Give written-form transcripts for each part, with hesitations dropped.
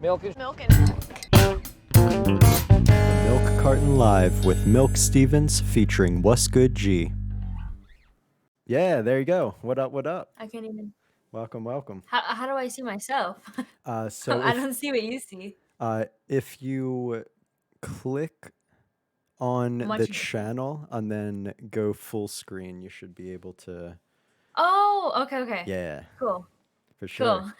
Milk is Milk and The Milk Carton Live with Milk Stevens featuring Whussgoodg. Yeah, there you go. What up, what up? I can't even. Welcome, welcome. How do I see myself? So I don't see what you see. if you click on I'm the watching. channel and then go full screen, you should be able to, Oh, okay. yeah, Cool. for sure.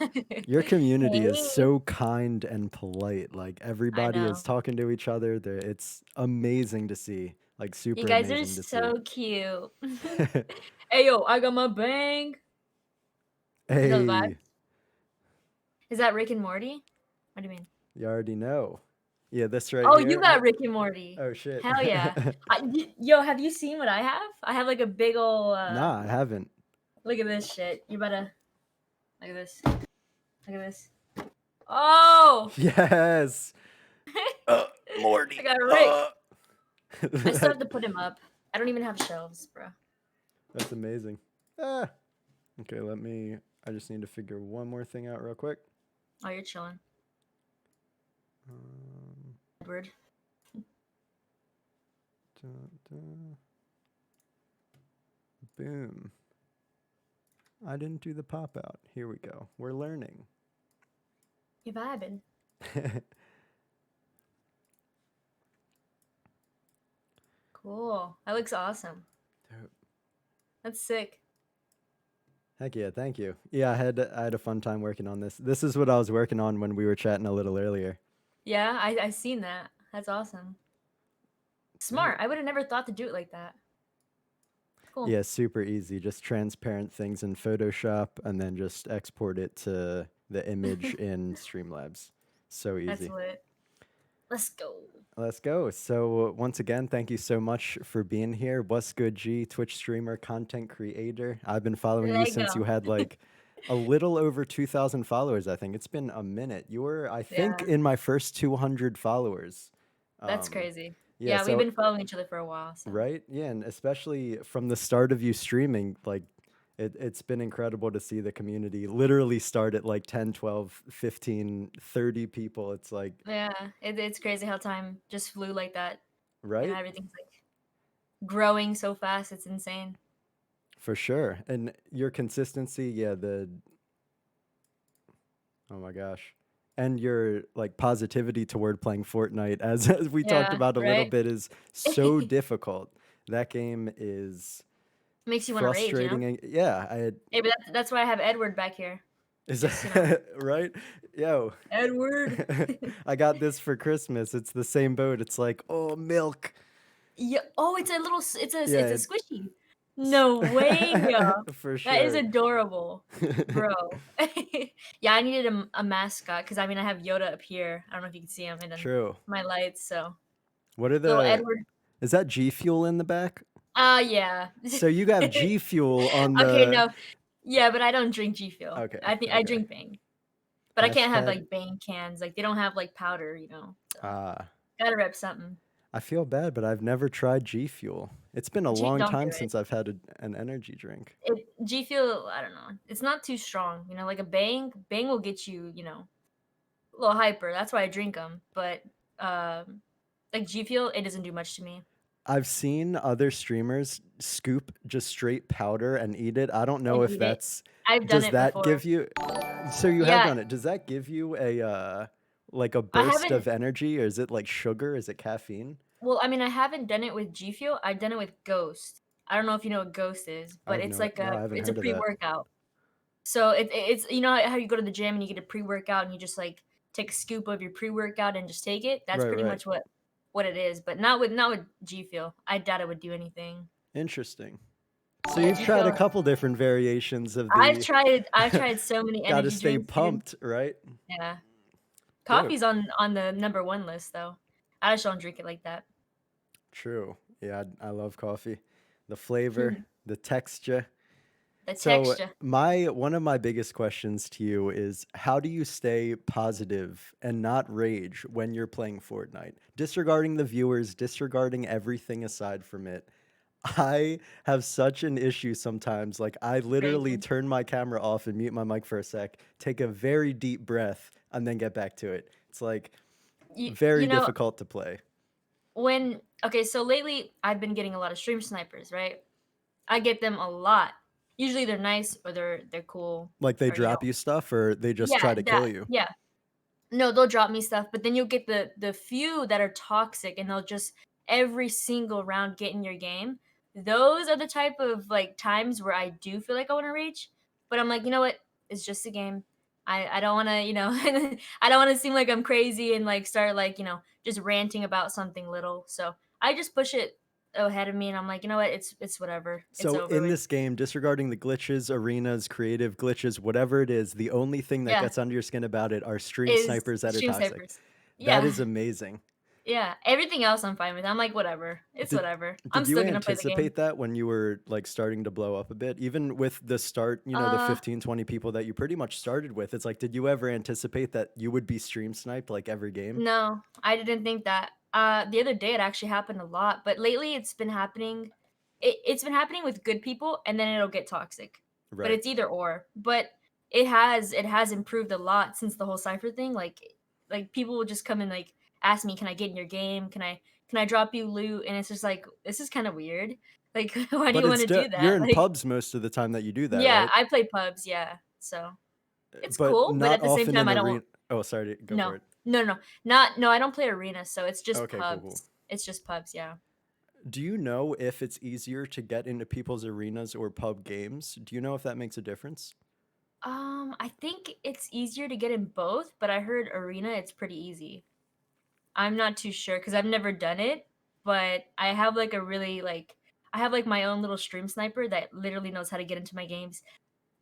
Your community is Hey. so kind and polite. Like I everybody is know. talking to each other. It's amazing to see. Like You super guys are amazing to see. so cute. Hey yo, I got my bang. You know the vibe? Hey, Is that Rick and Morty? What do you mean? you already know. Yeah, this right Oh, you here. got Rick and Morty. Oh shit. Hell yeah. Yo, have you seen what I have? I have like a big ol' Nah, I haven't. look at this shit. You better look at this. Look at this. Oh, Yes. Morty. I got Rick. I still have to put him up. I don't even have shelves, bro. That's amazing. Ah. Okay, I just need to figure one more thing out real quick. Oh, you're chilling, Um, Edward. dun. Boom. I didn't do the pop out. Here we go. We're learning. You vibing? Cool. That looks awesome. Dope. That's sick. Heck yeah, thank you. Yeah, I had a fun time working on this. This is what I was working on when we were chatting a little earlier. Yeah, I seen that. That's awesome. Smart. I would have never thought to do it like that. Cool. Yeah, super easy. Just transparent things in Photoshop and then just export it to the image in Streamlabs. So That's easy. lit. Let's go. Let's go. So once again, thank you so much for being here. Whussgoodg, Twitch streamer, content creator. I've been following There you you since go. you had like a little over 2,000 followers, I think. It's been a minute. You were, I think, Yeah, in my first 200 followers. that's Um, crazy. yeah, Yeah, we've so been following each other for a while, so right? Yeah, and especially from the start of you streaming, like it's been incredible to see the community literally start at like 10, 12, 15, 30 people. It's like, yeah, it's crazy how time just flew like that. right? Everything's like growing so fast. It's insane. For sure. And your consistency, yeah, oh my gosh. And your like positivity toward playing Fortnite, as we talked Yeah, about a little right? bit, is so difficult. That game is Makes you want to rage, you know? frustrating. And yeah, Hey, but that's why I have Edward back here. is Just, that right? Yo, Edward. I got this for Christmas. It's the same boat. It's like, oh, milk. Yeah. Oh, it's a little. Yeah, It's a squishy. No way. for That is sure. adorable, bro. Yeah, I needed a mascot because I mean I have Yoda up here. I don't know if you can see him, and then True. my lights. So What are little the, Edward. is that G Fuel in the back? Yeah. So you have G Fuel on Okay, the, no. Yeah, but I don't drink G Fuel. okay, I think I okay. drink Bang, but I can't have Hashtag, like Bang cans. Like they don't have like powder, you know. So ah. gotta rep something. I feel bad, but I've never tried G Fuel. It's been a long Don't do time it. since I've had an energy drink. G Fuel, I don't know. It's not too strong. You know, like a Bang will get you, you know, a little hyper. That's why I drink them. But like G Fuel, it doesn't do much to me. I've seen other streamers scoop just straight powder and eat it. I don't know And if eat it. that's, I've done does it that before. give you, so you have Yeah, done it. Does that give you a, like a I burst haven't. of energy, or is it like sugar? Is it caffeine? Well, I mean, I haven't done it with G Fuel. I've done it with Ghost. I don't know if you know what Ghost is, but it's like No, I haven't it's a heard of that. pre-workout. So it's you know how you go to the gym and you get a pre-workout and you just like take a scoop of your pre-workout and just take it. That's Right, pretty right. much what it is, but not with G Fuel. I doubt it would do anything. Interesting. So Yeah, you've G tried a Fuel. couple different variations of I've the, tried I've tried so many got to energy stay drinks, dude. pumped, right? Yeah. Dope. Coffee's on the number one list though. I just don't drink it like that. True. Yeah, I love coffee. The flavor, the texture. The So texture. my one of my biggest questions to you is how do you stay positive and not rage when you're playing Fortnite? Disregarding the viewers, disregarding everything aside from it. I have such an issue sometimes. Like, I literally Crazy. turn my camera off and mute my mic for a sec, take a very deep breath, and then get back to it. It's like You very know, difficult to play. when okay, so lately I've been getting a lot of stream snipers, right? I get them a lot. Usually they're nice or they're cool Like, they or you know, drop you stuff or they just yeah, try to that kill you. yeah. No, they'll drop me stuff, but then you'll get the few that are toxic and they'll just every single round get in your game. Those are the type of like times where I do feel like I want to reach, but I'm like, you know what? It's just a game. I don't want to, I don't want to seem like I'm crazy and like start like, just ranting about something little. So I just push it ahead of me and I'm like, you know what? It's whatever. It's So over in with. this game, disregarding the glitches, arenas, creative glitches, whatever it is, the only thing that Yeah, gets under your skin about it are stream is snipers that are stream toxic. snipers. That Yeah. is amazing. Yeah, everything else I'm fine with. I'm like, "Whatever. It's Did whatever. I'm did you still gonna play the game." anticipate that when you were, like, starting to blow up a bit? Even with the start, the Uh, 15, 20 people that you pretty much started with, it's like, did you ever anticipate that you would be stream sniped, like, every game? no, I didn't think that. The other day it actually happened a lot, but lately it's been happening with good people and then it'll get toxic. But Right. it's either or. But it has improved a lot since the whole cipher thing. Like people will just come and like ask me, "Can I get in your game? Can I drop you loot?" And it's just like, this is kind of weird. Like, why do But you it's want to still do you're that? in Like, pubs most of the time that you do that, yeah, right? I play pubs, yeah. So it's But cool, but not at the same often time, in I don't. arena. Oh, sorry, go No. for it. No, no, not no, I don't play arena, so it's just Okay, cool, cool. pubs. It's just pubs, yeah. Do you know if it's easier to get into people's arenas or pub games? Do you know if that makes a difference? I think it's easier to get in both, but I heard arena, it's pretty easy. I'm not too sure because 'cause I've never done it, but I have, like, my own little stream sniper that literally knows how to get into my games,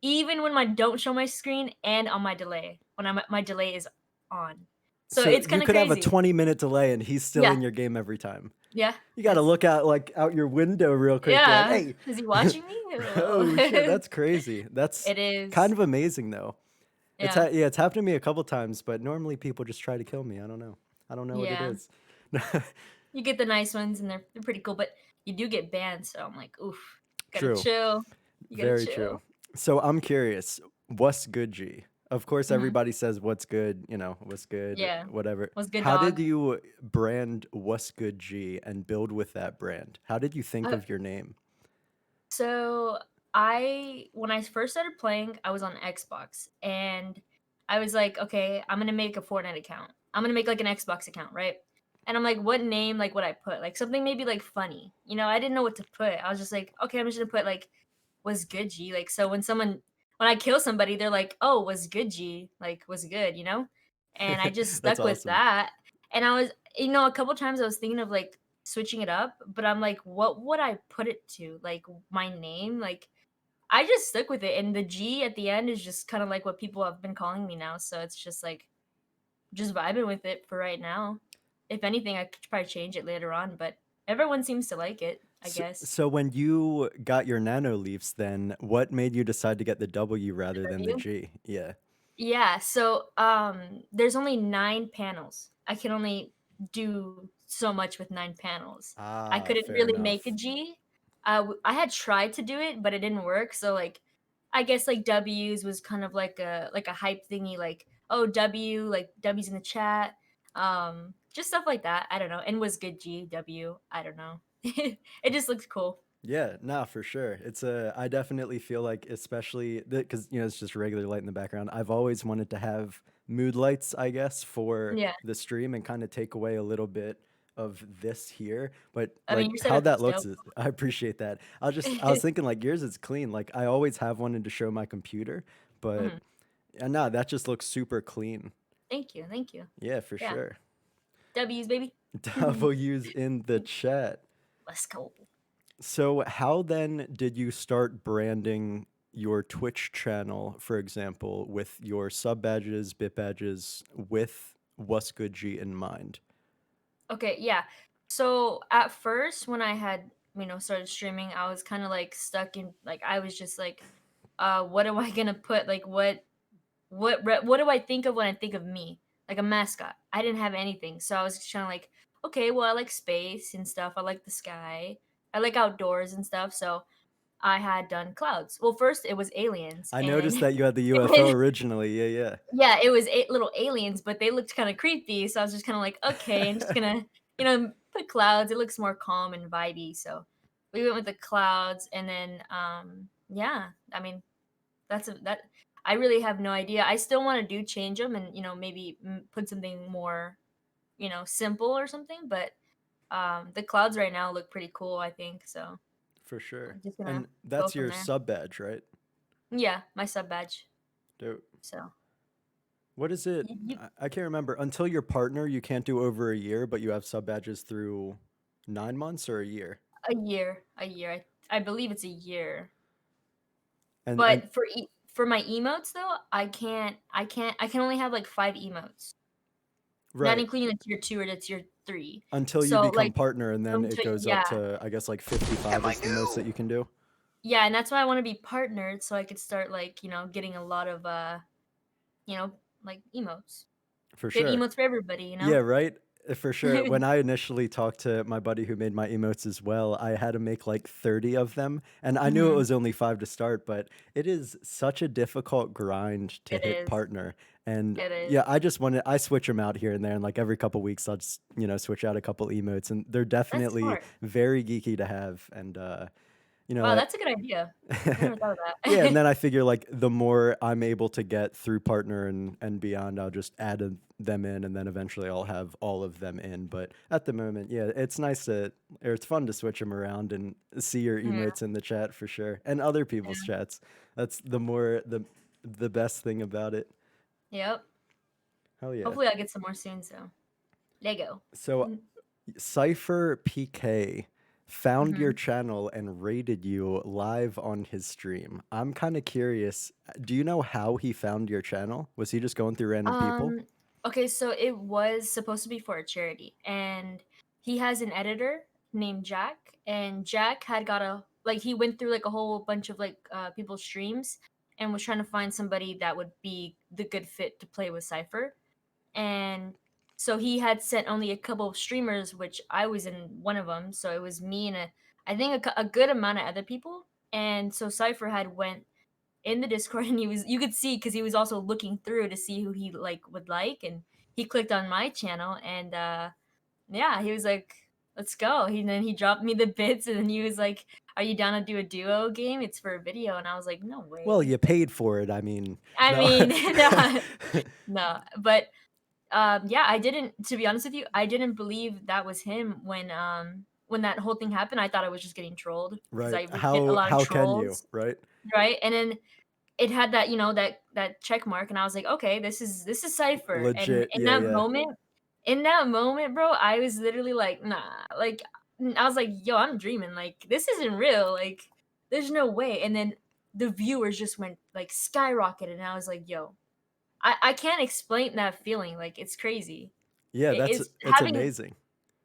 even when I don't show my screen and on my delay, when my delay is on. So So it's you kinda could have a crazy. 20-minute delay and he's still Yeah, in your game every time. yeah, You gotta that's look out like out your window real quick, be like, yeah. "Hey." Is he watching me? Oh shit, Oh. that's crazy. That's It kind is. of amazing though. Yeah. Yeah, it's happened to me a couple times, but normally people just try to kill me. I don't know. I don't know what it Yeah. is. You get the nice ones and they're pretty cool, but you do get banned, so I'm like, "Oof, gotta True. chill. You gotta Very chill." true. So I'm curious, what's good G? Of course, Mhm. everybody says what's good, what's good, Yeah. whatever. Was good How did dog. you brand what's good G and build with that brand? How did you think Uh, of your name? so I when I first started playing, I was on Xbox and I was like, "Okay, I'm gonna make a Fortnite account. I'm gonna make like an Xbox account, right?" And I'm like, "What name like would I put? Like something maybe like funny." I didn't know what to put. I was just like, "Okay, I'm just gonna put like was good G." Like so when I kill somebody, they're like, "Oh, was good G." Like was good? And I just That's stuck with awesome. that. And I was a couple times I was thinking of like switching it up, but I'm like, what would I put it to? Like my name? Like I just stuck with it and the G at the end is just kind of like what people have been calling me now. So it's just like just vibing with it for right now. If anything, I could probably change it later on, but everyone seems to like it, I guess. So when you got your nano leaves, then what made you decide to get the W rather than the W? G? Yeah. Yeah, so, there's only 9 panels. I can only do so much with 9 panels. I Ah, couldn't fair really make a enough. G. I had tried to do it, but it didn't work, so, like, I guess, like, W's was kind of like a hype thingy, like, "Oh, W," like, W's in the chat, just stuff like that, I don't know, and was good G, W, I don't know. It just looks cool. Yeah, nah, for sure. I definitely feel like, especially because it's just regular light in the background. I've always wanted to have mood lights, I guess, for Yeah, the stream and kind of take away a little bit of this here. But I mean, like your how setup that is looks dope. is, I appreciate that. I was thinking like yours is clean. Like I always have wanted to show my computer, but Mhm. nah, that just looks super clean. Thank you, thank you. Yeah, for Yeah, sure. W's, baby. W's in the chat. Let's go. So, how then did you start branding your Twitch channel, for example, with your sub badges, bit badges, with Whussgoodg in mind? Okay, yeah. So at first, when I had started streaming, I was kind of like stuck in like I was just like, what am I gonna put? Like what do I think of when I think of me? Like a mascot. I didn't have anything, so I was just kind of like, okay, well I like space and stuff. I like the sky. I like outdoors and stuff, so I had done clouds. Well, first it was aliens, I and noticed that you had the it UFO was originally. Yeah, yeah. yeah, it was little aliens, but they looked kind of creepy. So I was just kind of like, okay, I'm just gonna, put clouds. It looks more calm and vibey. So we went with the clouds, and then, yeah, I mean, that. I really have no idea. I still want to change them, and maybe put something more, simple or something. But the clouds right now look pretty cool. I think so. For sure. I'm just gonna And go that's from your there. sub badge, right? Yeah, my sub badge. Dope. So What is it? you I can't remember. Until your partner, you can't do over a year, but you have sub badges through 9 months or a year. a year. I believe it's a year. And But for my emotes though, I can only have, like, 5 emotes, not right, including the tier 2 or the tier 3. until you So, become like, partner, and then it goes up yeah. to, I guess, like 55 is the most that you can do. Yeah, and that's why I wanna be partnered so I could start, like, getting a lot of, like, emotes. For Good sure. emotes for everybody, you Yeah, know? right? For sure. When I initially talked to my buddy who made my emotes as well, I had to make like 30 of them. And I knew it Mhm. was only 5 to start, but it is such a difficult grind to It hit is. partner. And It is. yeah, I switch them out here and there. And like every couple weeks, I'll just, switch out a couple emotes. And they're That's definitely smart. very geeky to have. And, Wow, I, that's a good idea. I never thought of yeah, and that. then I figure like the more I'm able to get through partner and beyond, I'll just add them in, and then eventually I'll have all of them in. But at the moment, yeah, it's nice to, or it's fun to switch them around and see your Yeah, emotes in the chat for sure, and other people's yeah. chats. That's the best thing about it. Yep. Hell yeah! Hopefully I'll get some more soon, so Lego. So Mm, Cypher PK found your mhm. channel and rated you live on his stream. I'm kind of curious. Do you know how he found your channel? Was he just going through random people? Um, okay, so it was supposed to be for a charity, and he has an editor named Jack, and Jack had got he went through like a whole bunch of like people's streams and was trying to find somebody that would be the good fit to play with Cypher. And so he had sent only a couple of streamers, which I was in one of them. So it was me and I think a good amount of other people. And so Cypher had went in the Discord, and you could see because he was also looking through to see who he would like, and he clicked on my channel, and yeah, he was like, "Let's go." Then he dropped me the bits, and then he was like, "Are you down to do a duo game? It's for a video." And I was like, "No Well, way." you paid for it. I mean, I no. mean, no, no, but yeah, I didn't. To be honest with you, I didn't believe that was him when that whole thing happened. I thought I was just getting trolled because Right. I would get a How lot of how can you, trolls, right? right? And then it had that, that check mark, and I was like, "Okay, this is Cypher." And Legit. Yeah, yeah. in that moment, bro, I was literally like, "Nah." Like, I was like, "Yo, I'm dreaming. Like, this isn't real. Like, there's no way." And then the viewers just went like skyrocketed, and I was like, "Yo, I can't explain that feeling. Like, it's crazy. Yeah, It's it's amazing.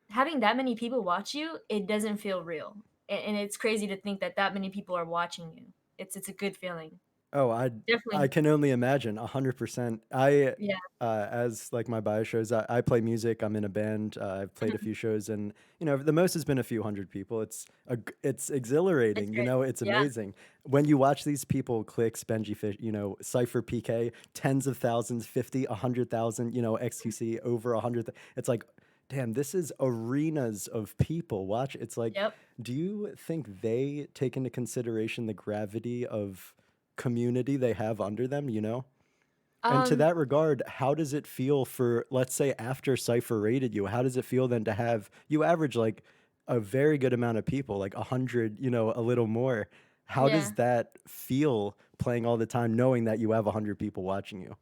having that many people watch you, it doesn't feel real. And it's crazy to think that that many people are watching you. It's a good feeling. Oh, I Definitely. can only imagine 100%. I Yeah. as like my bio shows, I play music. I'm in a band. I've played a Mhm. few shows, and the most has been a few hundred people. It's It's exhilarating. great. It's Yeah. amazing when you watch these people click Benji Fish. Cypher PK, tens of thousands, 50, 100,000. XQC over 100. It's like, damn, this is arenas of people. Watch. It's like, Yep. do you think they take into consideration the gravity of community they have under them, you know? And to Um, that regard, how does it feel for, let's say, after Cypher rated you, how does it feel then to have, you average like a very good amount of people, like 100, a little more. How does yeah. that feel playing all the time, knowing that you have 100 people watching you?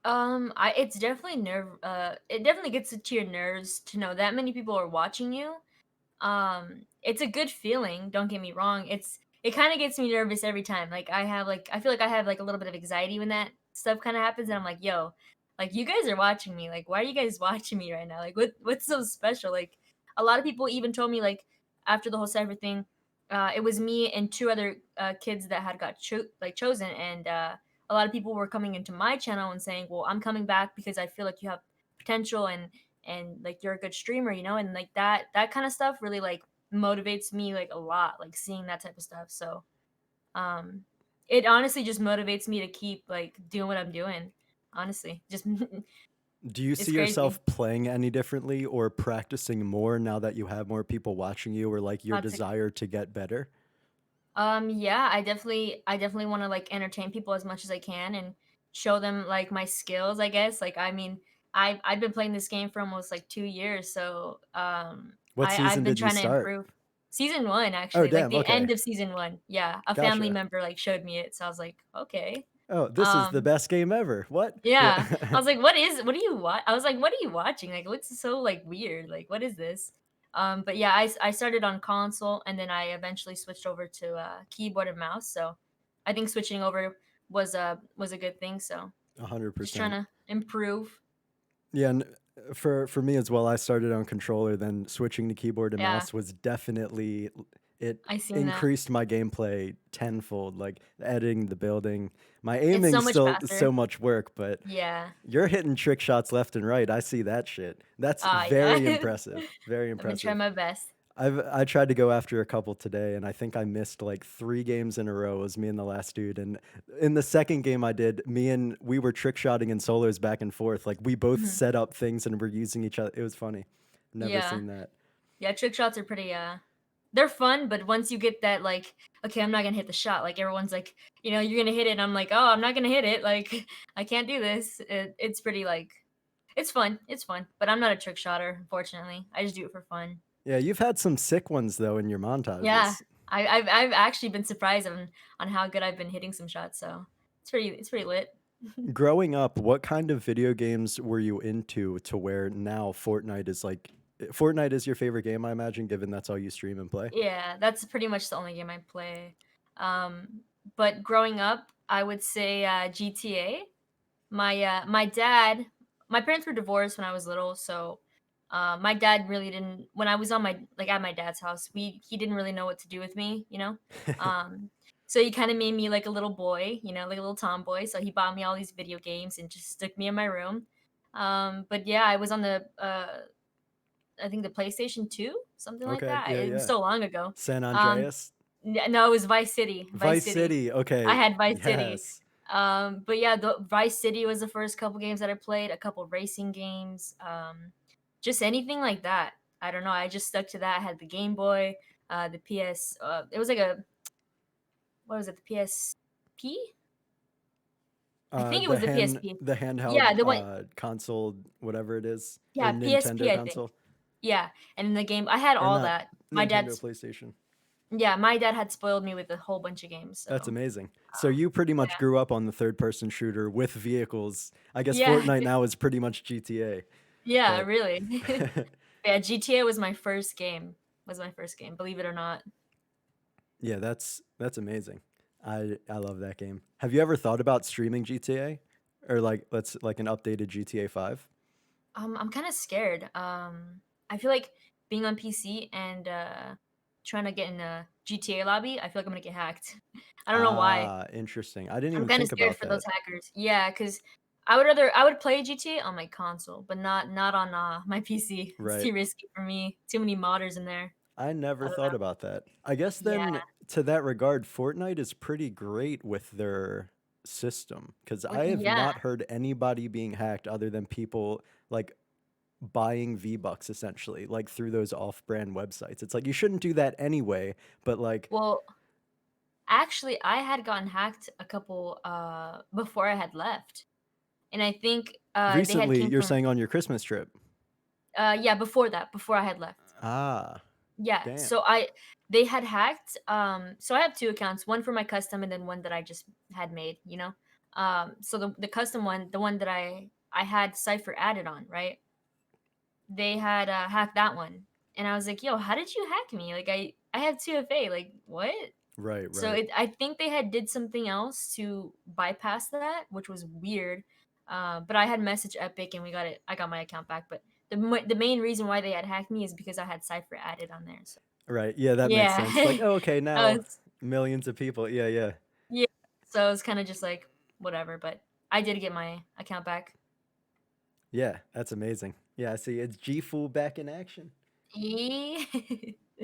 I it's definitely it definitely gets to your nerves to know that many people are watching you. It's a good feeling, don't get me wrong. It kind of gets me nervous every time. Like I feel like I have like a little bit of anxiety when that stuff kind of happens, and I'm like, "Yo, like you guys are watching me. Like why are you guys watching me right now? Like what's so special?" Like a lot of people even told me like after the whole cyber thing, it was me and two other kids that had got chosen, and a lot of people were coming into my channel and saying, "Well, I'm coming back because I feel like you have potential, and like you're a good streamer," and like that kind of stuff really like motivates me like a lot, like seeing that type of stuff. So, um, it honestly just motivates me to keep like doing what I'm doing. Honestly, just Do you it's see crazy. yourself playing any differently or practicing more now that you have more people watching you, or like your Not to desire to get better? Yeah, I definitely wanna, like, entertain people as much as I can and show them, like, my skills, I guess, like, I mean, I've been playing this game for almost, like, 2 years, so, What I've season been did you trying to start? improve. Season 1, Oh, actually, like, damn. the Okay. end of season 1, yeah, a family Gotcha. member, like, showed me it, so I was like, "Okay." Oh, this is the Um best game ever. What? Yeah. yeah. I was like, what are you I was like, "What are you watching? Like, it looks so, like, weird. Like, what is this?" But yeah, I started on console, and then I eventually switched over to, keyboard and mouse, so I think switching over was a good thing, so just trying 100%. to improve. Yeah, and for me as well, I started on controller, then switching to keyboard and Yeah, mouse was definitely it I seen that. increased my gameplay tenfold, like editing, the building. My It's aiming so much still so faster. much work, but Yeah. you're hitting trick shots left and right. I see that shit. That's Yeah. very impressive. Very I've been trying impressive. my best. I tried to go after a couple today, and I think I missed like 3 games in a row. It was me and the last dude, and in the second game I did, we were trick shotting in solos back and forth. Like we both Mhm. set up things and were using each other. It was funny. Never Yeah. seen that. Yeah, trick shots are pretty, they're fun, but once you get that, like, "Okay, I'm not gonna hit the shot," like, everyone's like, "You're gonna hit it," and I'm like, "Oh, I'm not gonna hit it, like, I can't do this." It's pretty, like it's fun, but I'm not a trick shotter, unfortunately. I just do it for fun. Yeah, you've had some sick ones though in your Yeah. montages. I've actually been surprised on how good I've been hitting some shots, so it's pretty lit. Growing up, what kind of video games were you into to where now Fortnite is your favorite game, I imagine, given that's all you stream and play? Yeah, that's pretty much the only game I play. But growing up, I would say, GTA. My dad my parents were divorced when I was little, so, my dad really didn't when I was on my like, at my dad's house, he didn't really know what to do with me, you know? Um, so he kinda made me like a little boy, like a little tomboy, so he bought me all these video games and just stuck me in my room. But yeah, I was on I think the PlayStation 2? Something like Okay, that? yeah, It was yeah. so long ago. San Um, Andreas? no, it was Vice City, Vice Vice City. City, I okay, had Vice City. yes. But yeah, the Vice City was the first couple games that I played, a couple racing games, just anything like that. I don't know, I just stuck to that. I had the Game Boy, the PS, it was like a what was it, the PSP? I think it was the PSP. The Yeah, handheld, the one console, whatever it is, or yeah, PSP, Nintendo I think. console, Yeah, and the game I had or all not that. My Nintendo, dad's PlayStation. yeah, my dad had spoiled me with a whole bunch of games, That's so, amazing. So you pretty much yeah. grew up on the third person shooter with vehicles. I guess Yeah. Fortnite now is pretty much GTA, Yeah, but really. Yeah, GTA was my first game, believe it or not. yeah, that's amazing. I love that game. Have you ever thought about streaming GTA, or like let's like an updated GTA 5? I'm kinda scared. I feel like being on PC and, trying to get in a GTA lobby, I feel like I'm gonna get hacked. I don't know why. Ah, interesting. I didn't I'm even kinda think scared about for those that. hackers. Yeah, because I would play GTA on my console, but not on, my PC. It's Right. too risky for me. Too many modders in there. I I never don't thought know. about that. I guess Yeah. then to that regard, Fortnite is pretty great with their system because With I have yeah. not heard anybody being hacked other than people like buying V-Bucks essentially, like through those off-brand websites. It's like you shouldn't do that anyway, but like Well, actually, I had gotten hacked a couple, before I had left, and I think, they had recently came you're from saying on your Christmas trip. yeah, before that, before I had left. Ah, Yeah, damn. so they had hacked, so I have 2 accounts, one for my custom and then one that I just had made, you know? So the custom one, the one that I had Cypher added on, right? They had, hacked that one, and I was like, "Yo, how did you hack me? Like, I have 2FA, like, what?" Right, So right. I think they had did something else to bypass that, which was weird. But I had messaged Epic and we got it. I got my account back. But the main reason why they had hacked me is because I had Cipher added on there. So Right. Yeah, that makes yeah, sense. Like, oh, okay, I now was millions of people. Yeah, yeah. yeah. So it was kind of just like whatever. But I did get my account back. Yeah, that's amazing. Yeah, I see it's G Fool back in action. Yeah.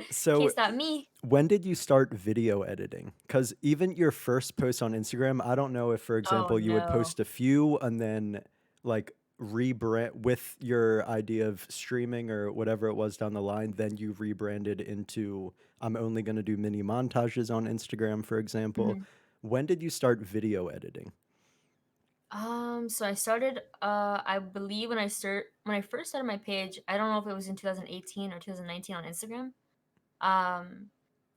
So Can't stop me. when did you start video editing? Because even your first post on Instagram, I don't know if, for Oh, example, you would no. post a few and then like rebrand with your idea of streaming or whatever it was down the line, then you rebranded into I'm only going to do mini montages on Instagram, for example. Mhm. When did you start video editing? So I started, I believe when I first started my page, I don't know if it was in 2018 or 2019 on Instagram. Um,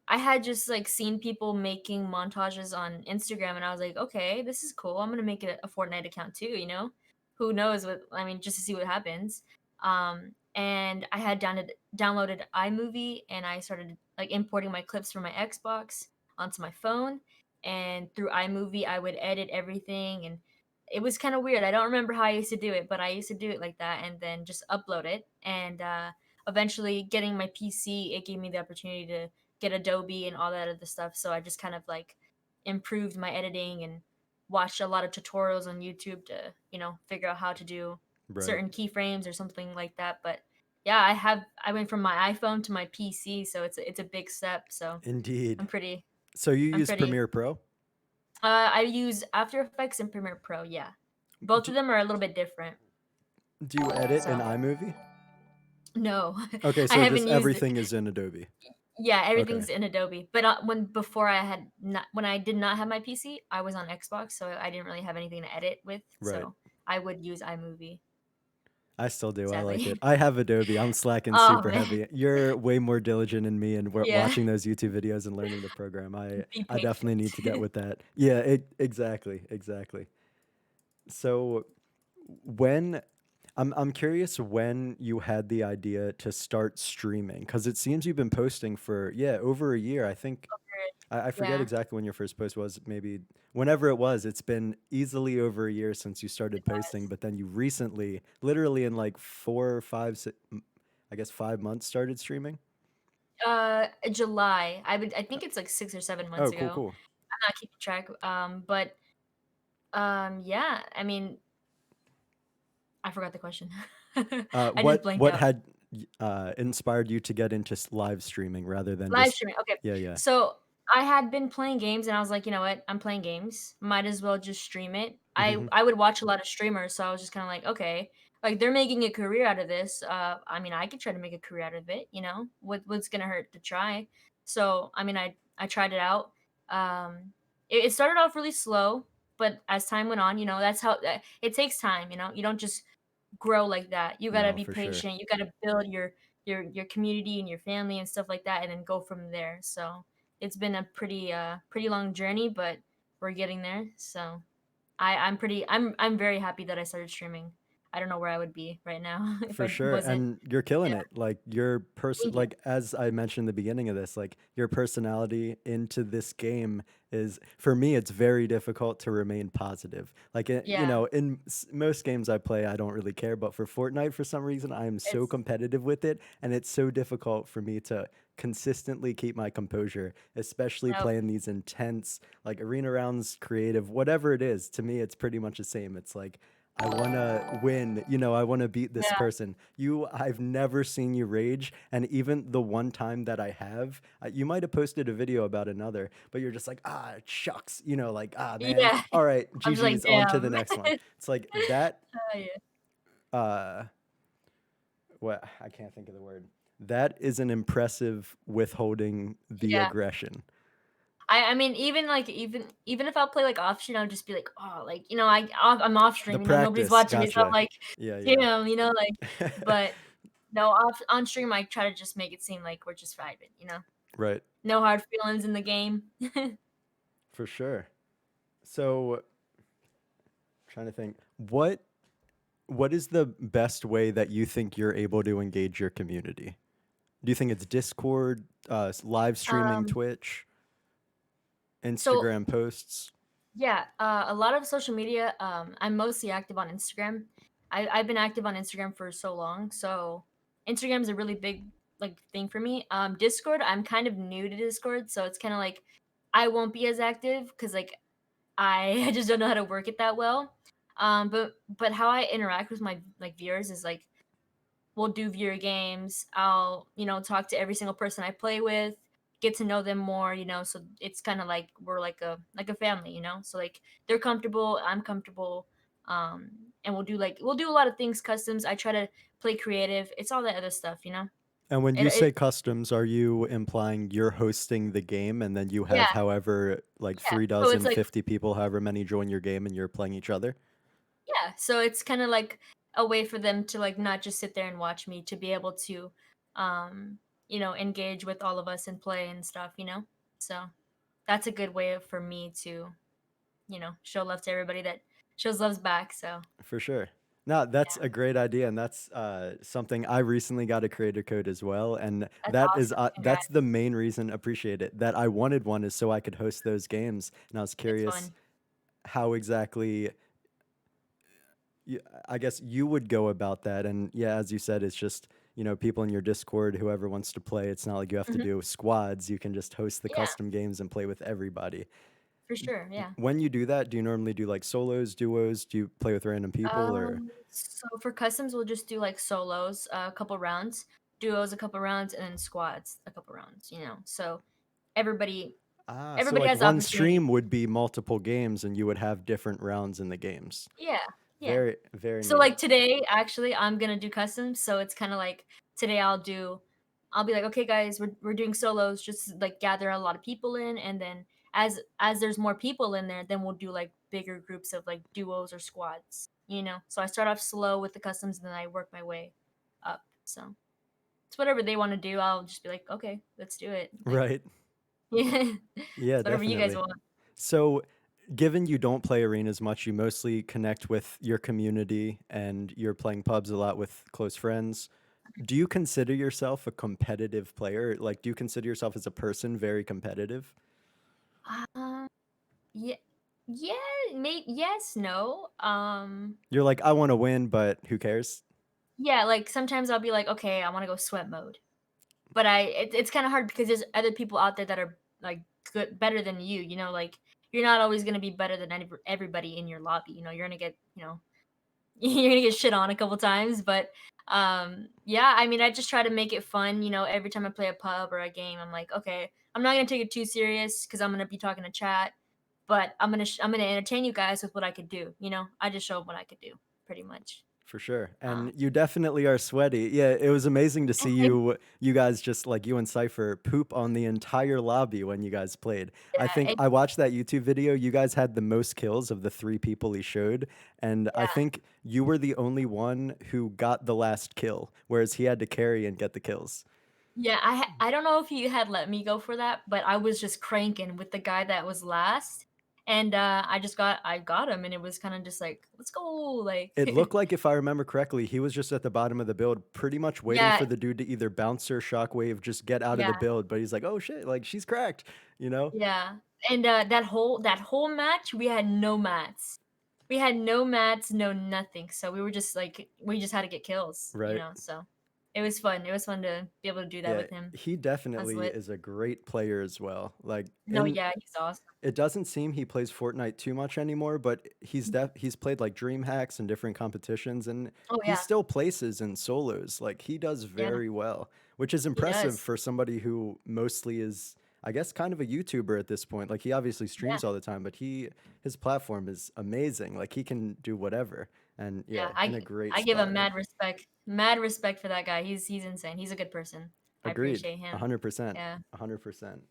I had just like seen people making montages on Instagram, and I was like, okay, this is cool. I'm gonna make it a Fortnite account too. Who knows what? I mean, just to see what happens. And I had downloaded iMovie, and I started like importing my clips from my Xbox onto my phone, and through iMovie, I would edit everything, and it was kind of weird. I don't remember how I used to do it, but I used to do it like that, and then just upload it, and eventually getting my PC, it gave me the opportunity to get Adobe and all that other stuff. So I just kind of like improved my editing and watched a lot of tutorials on YouTube to, figure out how to do Right. certain keyframes or something like that. But yeah, I went from my iPhone to my PC, so it's a big step. So Indeed. I'm pretty So you I'm use pretty Premiere Pro? I use After Effects and Premiere Pro, yeah. Both Do, of them are a little bit different. do you edit in So iMovie? no, Okay, I so just haven't used it. everything is in Adobe. Yeah, Okay, everything's in Adobe. But, when I did not have my PC, I was on Xbox, so I didn't really have anything to edit with, right. so I would use iMovie, I still do. I like sadly. it. I have Adobe. I'm slacking Oh, super man. heavy. You're way more diligent than me, and Yeah. watching those YouTube videos and learning the program. Be I definitely patient. need to get with that. Yeah, exactly, exactly. So when I'm curious when you had the idea to start streaming because it seems you've been posting for over a year. I think I forget Yeah, exactly when your first post was, maybe whenever it was. It's been easily over a year since you started it posting, has. but then you recently, literally in like 5 months, started streaming. July. I think it's, like, 6 or 7 months Oh, cool, ago. cool. I'm not keeping track, but, yeah, I mean, I forgot the question. I just blanked What out. had inspired you to get into live streaming rather than Live just, streaming, okay. yeah, yeah. So, I had been playing games and I was like, "You know what? I'm playing games. Might as well just stream it." I Hmm. I would watch a lot of streamers, so I was just kinda like, "Okay, like, they're making a career out of this, I mean, I could try to make a career out of it, you know? What's gonna hurt to try?" So, I mean, I tried it out. It started off really slow, but as time went on, that's how it takes time, you know? You don't just grow like that. You gotta No, be for sure. patient. You gotta build your community and your family and stuff like that, and then go from there. So it's been a pretty long journey, but we're getting there. So I'm very happy that I started streaming. I don't know where I would be right now if For I sure, wasn't. and you're killing Yeah, it. Like your person, thank you. like as I mentioned in the beginning of this, like your personality into this game is, for me, it's very difficult to remain positive. Like Yeah, in most games I play, I don't really care, but for Fortnite, for some reason, I am so it's competitive with it, and it's so difficult for me to consistently keep my composure, especially nope. playing these intense like arena rounds, creative, whatever it is. To me, it's pretty much the same. It's like I wanna win, I wanna beat this Yeah, person. I've never seen you rage, and even the one time that I have, you might have posted a video about another, but you're just like, ah, shucks, like, ah, man, yeah. all right, I'm just like, GG's, on to the damn. next one. It's like that, Oh, yeah, uh, what, I can't think of the word. That is an impressive withholding the yeah. aggression. I mean, even if I'll play, like, off stream, I'll just be like, "Oh," like, I'm off The stream, nobody's practice, watching me, so I'm gotcha. like, Yeah, yeah. "Damn," like, but no, off on stream, I try to just make it seem like we're just vibing, you know? Right, No hard feelings in the game. for sure. So, trying to think, what is the best way that you think you're able to engage your community? Do you think it's Discord, live streaming, Um, Twitch, so Instagram posts? yeah, a lot of social media, I'm mostly active on Instagram. I've been active on Instagram for so long, so Instagram is a really big, like, thing for me. Discord, I'm kind of new to Discord, so it's kinda like I won't be as active because, like, I I just don't know how to work it that well. But how I interact with my, like, viewers is, like, we'll do viewer games. I'll, talk to every single person I play with, get to know them more, so it's kind of like we're like a family, so like they're comfortable, I'm comfortable. And we'll do a lot of things customs. I try to play creative. It's all that other stuff. And when It, you say it customs, are you implying you're hosting the game and then you have yeah, however like yeah. 3 So it's dozen, like 50 people, however many join your game and you're playing each other? yeah, so it's kind of like a way for them to like not just sit there and watch me, to be able to um engage with all of us and play and stuff. So that's a good way for me to show love to everybody that shows loves back. So For sure. No, that's yeah, a great idea, and that's something I recently got a creator code as well, and that's awesome. that's the Congrats. main reason. Appreciate it. That I wanted one is so I could host those games, and I was It's curious fun. how exactly I guess you would go about that. And yeah, as you said, it's just people in your Discord, whoever wants to play. It's not like you have to Hmm. do squads. You can just host the Yeah, custom games and play with everybody. for sure. Yeah. When you do that, do you normally do like solos, duos? Do you play with random people or? So for customs, we'll just do like solos, a couple rounds, duos, a couple rounds, and then squads, a couple rounds. So everybody Ah, so everybody like has the one opportunity. stream would be multiple games and you would have different rounds in the games. Yeah, yeah. Very, very So neat. like today, actually, I'm gonna do customs. So it's kind of like today I'll be like, okay, guys, we're doing solos, just like gather a lot of people in, and then as there's more people in there, then we'll do like bigger groups of like duos or squads. So I start off slow with the customs, and then I work my way up. So it's whatever they want to do. I'll just be like, okay, let's do it. Like, Right. yeah, Yeah, it's whatever you guys definitely. want. So, given you don't play arenas much, you mostly connect with your community and you're playing pubs a lot with close friends. Do you consider yourself a competitive player? Like, do you consider yourself as a person very competitive? Um, yeah, yeah, yes, no. You're like, I want to win, but who cares? Yeah, like sometimes I'll be like, okay, I want to go sweat mode, but it's kind of hard because there's other people out there that are like good, better than you. Like you're not always gonna be better than everybody in your lobby. You're gonna get you're gonna get shit on a couple times, but yeah, I mean, I just try to make it fun. Every time I play a pub or a game, I'm like, okay, I'm not gonna take it too serious because I'm gonna be talking to chat, but I'm gonna entertain you guys with what I could do. I just show 'em what I could do, pretty much. For sure. Um, And you definitely are sweaty. Yeah, it was amazing to see you guys just like you and Cypher poop on the entire lobby when you guys played. I yeah, think I watched that YouTube video. You guys had the most kills of the 3 people he showed, and I yeah. think you were the only one who got the last kill, whereas he had to carry and get the kills. Yeah, I don't know if he had let me go for that, but I was just cranking with the guy that was last, and, I got him, and it was kinda just like, "Let's go," like It looked like, if I remember correctly, he was just at the bottom of the build, pretty much waiting Yeah, for the dude to either bounce or shockwave, just get out of yeah, the build. But he's like, "Oh shit, like she's cracked," you know? yeah, and, that whole match, we had no mats. We had no mats, no nothing, so we were just like we just had to get kills, Right. so it was fun. It was fun to be able to do that Yeah, with him. he I was definitely lit. is a great player as well. Like, No, and yeah, he's awesome. it doesn't seem he plays Fortnite too much anymore, but he's played like Dream Hacks and different competitions, and Oh, he yeah, still places in solos. Like, he does yeah, very well, which is he impressive does. for somebody who mostly is, I guess, kind of a YouTuber at this point. Like, he obviously Yeah. streams all the time, but his platform is amazing. Like, he can do whatever, and Yeah, yeah, in a great I give him spot. mad respect for that guy. He's insane. He's a good person. I Agreed, appreciate him. 100%, Yeah. 100%.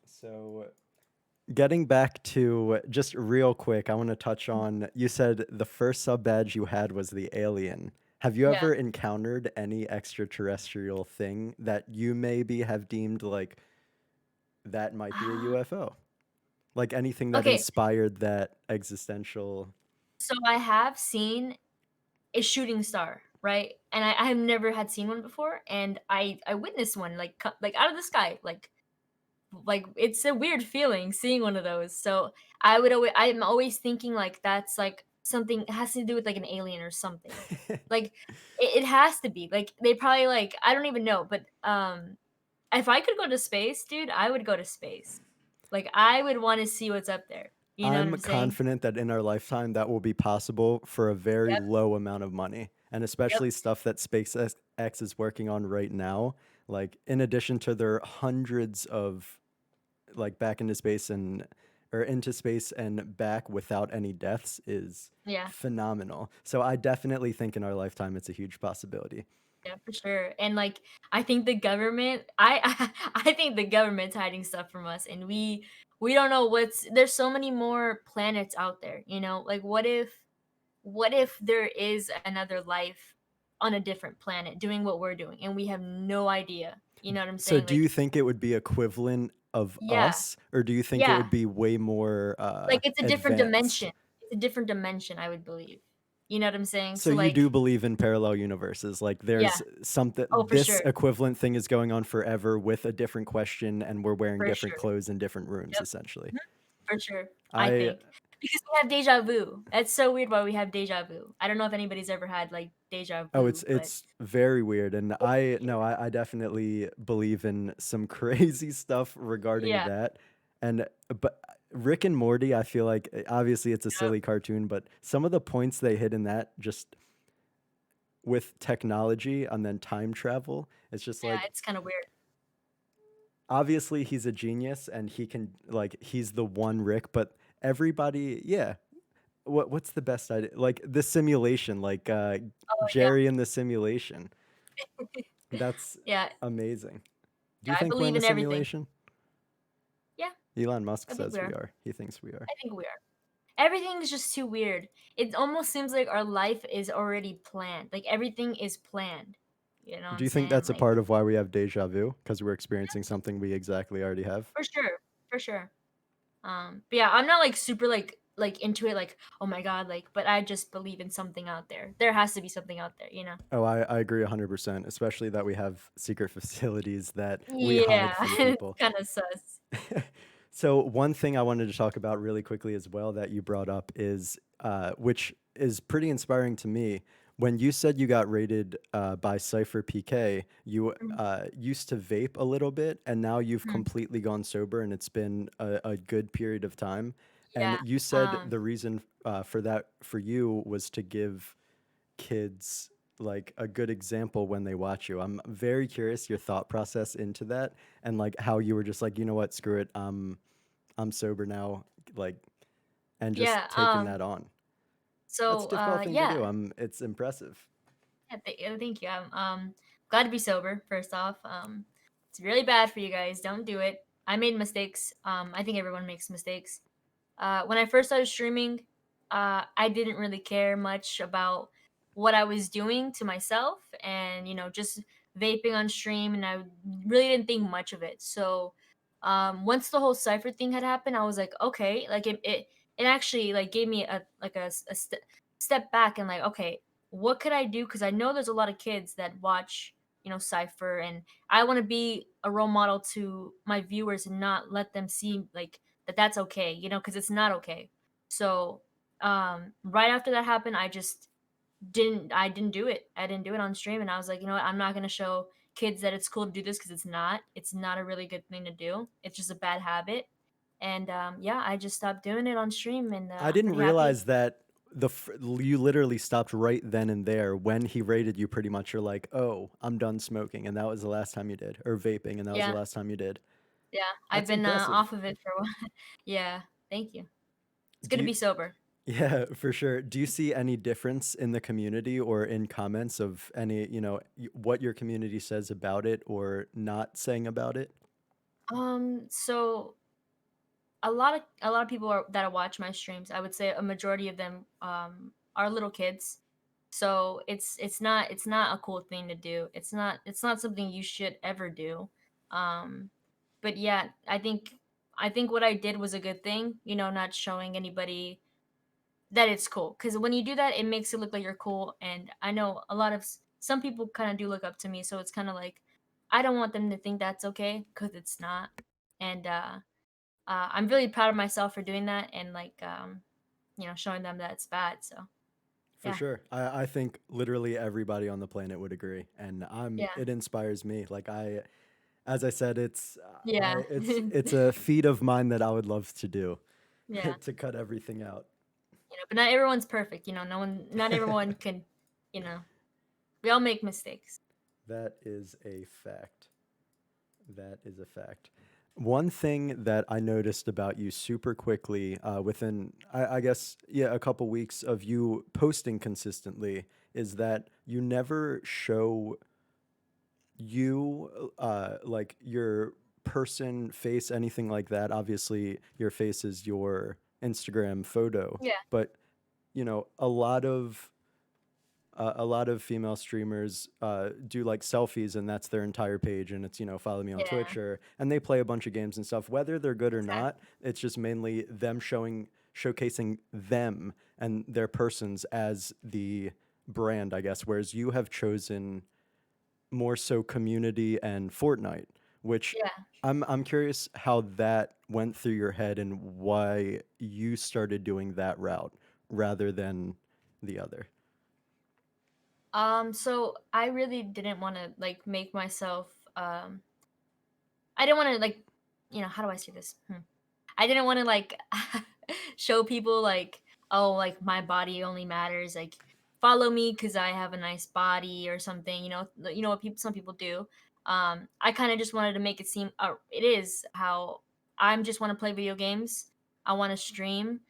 So, getting back to just real quick, I want to touch on you said the first sub badge you had was the alien. Have you Yeah. ever encountered any extraterrestrial thing that you maybe have deemed like that might be a Ah, UFO? Like anything that okay, inspired that existential. so I have seen a shooting star, right? And I have never had seen one before, and I witnessed one like like out of the sky, like it's a weird feeling seeing one of those. So I'm always thinking like that's like something it has to do with like an alien or something. Like it has to be. Like they probably like I don't even know, but if I could go to space, dude, I would go to space. Like I would want to see what's up there. You know what I'm I'm saying? confident that in our lifetime that will be possible for a very Yep, low amount of money, and yep, especially stuff that SpaceX is working on right now. Like in addition to their hundreds of like back into space and or into space and back without any deaths is yeah. phenomenal. So I definitely think in our lifetime it's a huge possibility. Yeah, for sure. And like I think the government I think the government's hiding stuff from us and we don't know what's there's so many more planets out there, you know? Like what if there is another life on a different planet doing what we're doing and we have no idea. You know what I'm So saying? do you Like think it would be equivalent of yeah. us, or do you think it Yeah. would be way more Like it's a different advanced? dimension. It's a different dimension, I would believe. You know what I'm saying? So So you do like believe in parallel universes, like yeah. there's something Oh, for this sure. equivalent thing is going on forever with a different question and we're wearing For different sure. clothes in different rooms Yep. essentially. Mhm. For sure, I I think. Because we have deja vu. That's so weird why we have deja vu. I don't know if anybody's ever had, like, deja Oh, it's vu, but it's very weird, and it's I weird. no, I definitely believe in some crazy stuff regarding Yeah, that, and but Rick and Morty, I feel like obviously it's a yep. silly cartoon, but some of the points they hit in that just with technology and then time travel, it's just Yeah, like it's kinda weird. obviously he's a genius and he can like he's the one Rick, but everybody, yeah. What's the best idea? Like the simulation, like Oh, yeah. Jerry in the simulation. That's Yeah, amazing. Do yeah, you I think we're in believe a in everything. simulation? Yeah, Elon Musk I think says we we are. are. He thinks we are. I think we are. Everything is just too weird. It almost seems like our life is already planned. Like, everything is planned. You know what Do I'm you think saying? that's a Like part of why we have deja vu? Because we're yeah, experiencing something we exactly already have? for sure, for sure. But yeah, I'm not like super like into it like, "Oh my god," like, but I just believe in something out there. There has to be something out there, you know? Oh, I agree 100%, especially that we have secret facilities that we hide Yeah, from it's people. kinda sus. So one thing I wanted to talk about really quickly as well that you brought up is, which is pretty inspiring to me. When you said you got rated by Cypher PK, you Mhm, used to vape a little bit, and now you've mhm. completely gone sober, and it's been a good period of time. And Yeah, you said the reason for that for you was to give kids like a good example when they watch you. I'm very curious your thought process into that and like how you were just like, you know what, screw it. I'm sober now, like, and just yeah, taking that on. That's a so, difficult thing to do. yeah. It's impressive Yeah, thank you. I'm glad to be sober. First off, it's really bad for you guys. Don't do it. I made mistakes. I think everyone makes mistakes. When I first started streaming, I didn't really care much about what I was doing to myself, and just vaping on stream, and I really didn't think much of it. So, once the whole cipher thing had happened, I was like, okay, like it actually like gave me a step back and like, okay, what could I do? Because I know there's a lot of kids that watch, cipher, and I want to be a role model to my viewers and not let them see like that's okay, because it's not okay. So, right after that happened, I didn't do it. I didn't do it on stream, and I was like, you know what? I'm not gonna show kids that it's cool to do this because it's not. It's not a really good thing to do. It's just a bad habit. And yeah, I just stopped doing it on stream, and I I'm didn't pretty happy. realize that you literally stopped right then and there when he rated you pretty much you're like, oh, I'm done smoking, and that was the last time you did, or vaping and that was the Yeah, last time you did. yeah. I've That's been off impressive. of it for a while. Yeah, thank you. It's Do good to you be sober. Yeah, for sure. Do you see any difference in the community or in comments of any, what your community says about it or not saying about it? So a lot of people that watch my streams, I would say a majority of them are little kids. So it's not a cool thing to do. It's not something you should ever do. Um but yeah, I think what I did was a good thing, not showing anybody that it's cool, cuz when you do that it makes it look like you're cool, and I know some people kind of do look up to me, so it's kind of like I don't want them to think that's okay cuz it's not. And I'm really proud of myself for doing that and like showing them that it's bad. So For yeah, sure. I think literally everybody on the planet would agree. And yeah, it inspires me. Like as I said, yeah, it's a feat of mine that I would love to do. Yeah, to cut everything out. but not everyone's perfect, not everyone can, you know, we all make mistakes. That is a fact. That is a fact. One thing that I noticed about you super quickly, within, I guess, yeah, a couple weeks of you posting consistently, is that you never show you, like your person face, anything like that. Obviously, your face is your Instagram photo, Yeah, but a lot of female streamers do like selfies, and that's their entire page, and it's follow me on yeah, Twitch, and they play a bunch of games and stuff. Whether they're good or not, exactly. it's just mainly them showcasing them and their persons as the brand, I guess. Whereas you have chosen more so community and Fortnite, which Yeah. I'm curious how that went through your head and why you started doing that route rather than the other. So I really didn't want to like make myself I didn't want to like, how do I say this? I didn't want to like show people like, oh, like my body only matters, like follow me cuz I have a nice body or something, what people some people do. I kind of just wanted to make it seem it is how I'm just want to play video games. I want to stream.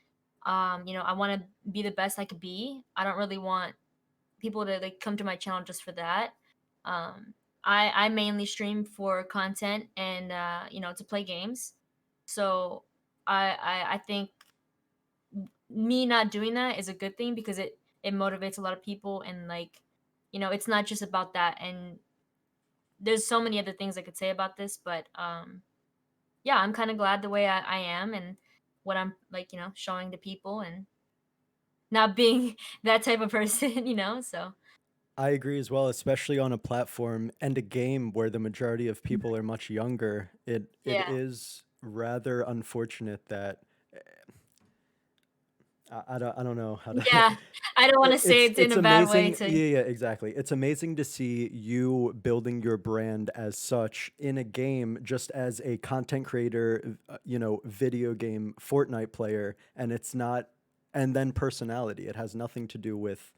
I want to be the best I could be. I don't really want people to like come to my channel just for that. Um, I mainly stream for content and to play games. So I think me not doing that is a good thing because it motivates a lot of people and like it's not just about that and there's so many other things I could say about this but yeah I'm kind of glad the way I am and what I'm like showing to people and not being that type of person so I agree as well, especially on a platform and a game where the majority of people are much younger. It yeah. is rather unfortunate that I don't know how to. Yeah, I don't wanna say it's in It's a bad way amazing. to. Yeah, yeah, exactly. It's amazing to see you building your brand as such in a game, just as a content creator, video game Fortnite player, and it's not, and then personality. It has nothing to do with,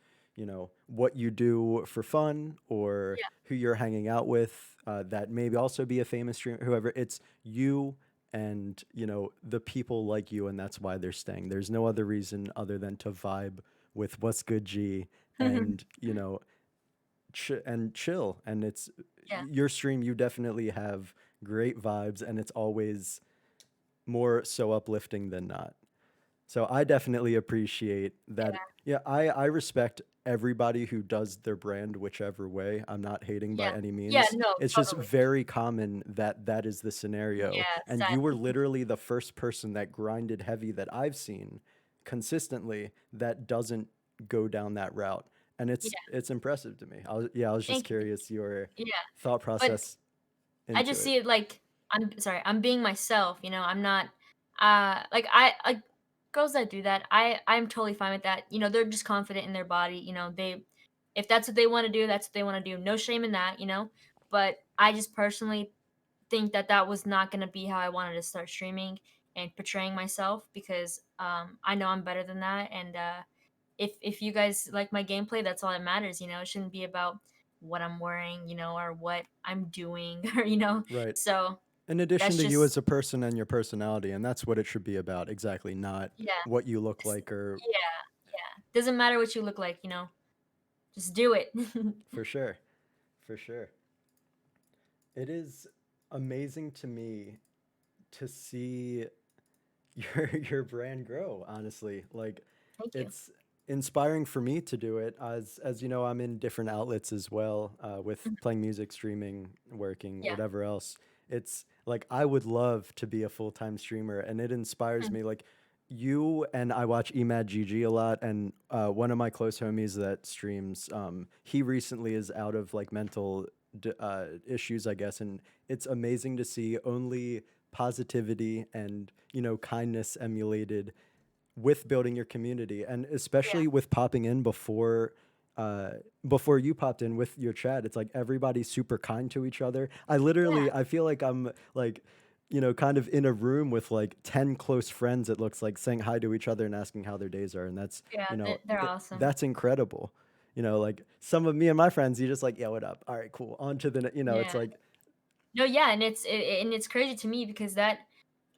what you do for fun or Yeah, who you're hanging out with. That maybe also be a famous streamer, whoever. It's you and the people like you, and that's why they're staying. There's no other reason other than to vibe with what's good G, and and chill. And it's yeah, your stream, you definitely have great vibes, and it's always more so uplifting than not. So I definitely appreciate that. yeah, Yeah, I respect everybody who does their brand whichever way. I'm not hating by yeah. any Yeah, means. no, It's just totally. very common that that is the scenario. Yeah, And you were sadly. literally the first person that grinded heavy that I've seen consistently that doesn't go down that route. And it's Yeah, it's impressive to me. I was just thank you, thank curious your you. Yeah, thought but process I into just it. see it like I'm sorry, I'm being myself, I'm not like I girls that do that, I'm totally fine with that. They're just confident in their body, they if that's what they want to do, that's what they want to do. No shame in that. But I just personally think that that was not going to be how I wanted to start streaming and portraying myself because I know I'm better than that and if you guys like my gameplay that's all that matters it shouldn't be about what I'm wearing or what I'm doing or Right. so In addition that's to you as just a person and your personality, and that's what it should be about, exactly, not yeah what you look it's- like or yeah yeah doesn't matter what you look like just do it. for sure. For sure. It is amazing to me to see your brand grow, honestly. Like Thank you. it's inspiring for me to do it as you know, I'm in different outlets as well, with Mhm. playing music, streaming, working, Yeah. whatever else. It's like I would love to be a full-time streamer, and it inspires Mhm. me. Like you and I watch EmadGG a lot, and one of my close homies that streams, he recently is out of like mental issues, I guess, and it's amazing to see only positivity and kindness emulated with building your community, and Yeah. especially with popping in uh, before you popped in with your chat. It's like everybody's super kind to each other. I Yeah. literally, I feel like I'm like kind of in a room with like 10 close friends, it looks like, saying hi to each other and asking how their days are. And that's, Yeah, they're awesome. that's incredible. Like some of me and my friends, you just like, yeah, what up? All right, cool. On to the, it's Yeah. like, No, yeah, and it's crazy to me because that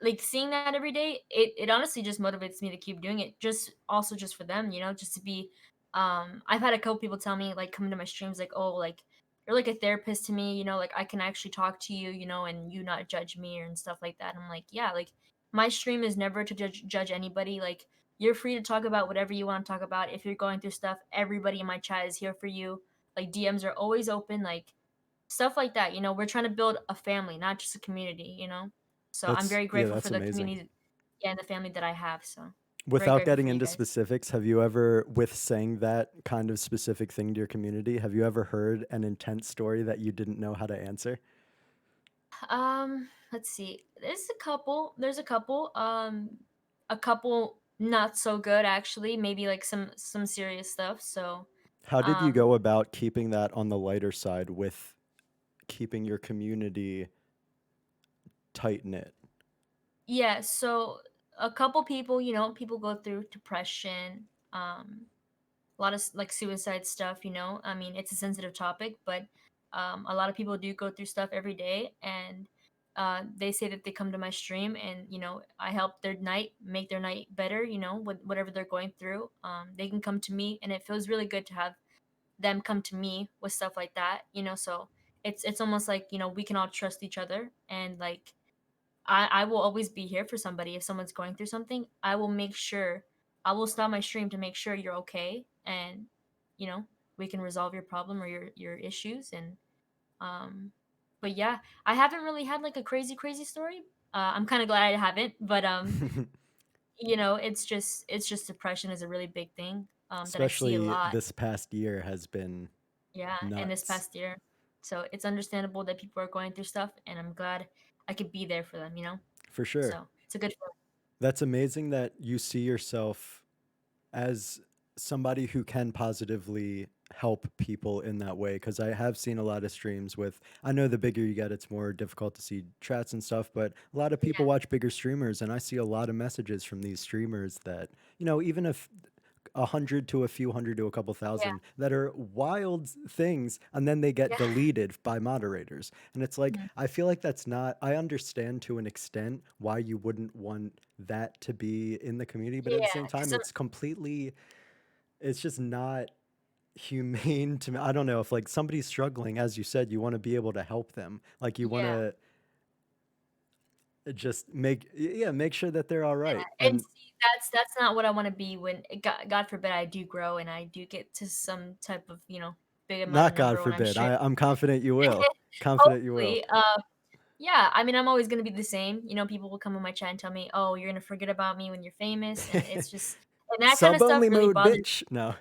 like seeing that every day, it honestly just motivates me to keep doing it. Just also just for them, just to be I've had a couple people tell me like come to my streams like, "Oh, like you're like a therapist to me, like I can actually talk to you, and you not judge me and stuff like that." I'm like, "Yeah, like my stream is never to judge anybody. Like you're free to talk about whatever you want to talk about. If you're going through stuff, everybody in my chat is here for you. Like DMs are always open, like stuff like that, we're trying to build a family, not just a community. So I'm very yeah, grateful that's for the amazing. community, yeah, and the family that I have. So very Without grateful getting for you into guys. specifics, have you ever, with saying that kind of specific thing to your community, have you ever heard an intense story that you didn't know how to answer? Let's see. A couple not so good actually. Maybe like some serious stuff. So, How did you um, go about keeping that on the lighter side with keeping your community tight knit? yeah. So a couple people, people go through depression. A lot of like suicide stuff. I mean, it's a sensitive topic, but a lot of people do go through stuff every day, and they say that they come to my stream, and I help their night, make their night better, with whatever they're going through. They can come to me, and it feels really good to have them come to me with stuff like that. So it's almost like we can all trust each other, and like I will always be here for somebody. If someone's going through something, I will stop my stream to make sure you're okay, and you know we can resolve your problem or your issues. And but yeah, I haven't really had like a crazy story. I'm kind of glad I haven't, but it's just depression is a really big thing that I see a Especially lot. this past year has been Yeah, and this nuts. past year, so it's understandable that people are going through stuff, and I'm glad I could be there for them. For sure. So it's a good feeling. That's amazing that you see yourself as somebody who can positively help people in that way, because I have seen a lot of streams with, I know the bigger you get it's more difficult to see chats and stuff, but a lot of people Yeah. watch bigger streamers and I see a lot of messages from these streamers that, even if 100 to a few hundred to a couple Yeah, thousand, that are wild things, and then they get yeah, deleted by moderators. And it's like, mhm, I feel like that's not, I understand to an extent why you wouldn't want that to be in the community, but at the yeah, same time 'cause it's completely, it's just not humane to me. I don't know, if like somebody's struggling, as you said, you want to be able to help them, like you want yeah, to just make sure that they're all right. yeah, and And see, that's not what I wanna be when God forbid I do grow and I do get to some type of, big amount of not god number when I'm forbid, streaming. I'm confident you will, confident you will. Hopefully, yeah, I mean, I'm always gonna be the same, people will come in my chat and tell me, "Oh, you're gonna forget about me when you're famous," and it's just and that kinda Sub stuff only really mode, bothers. bitch. No.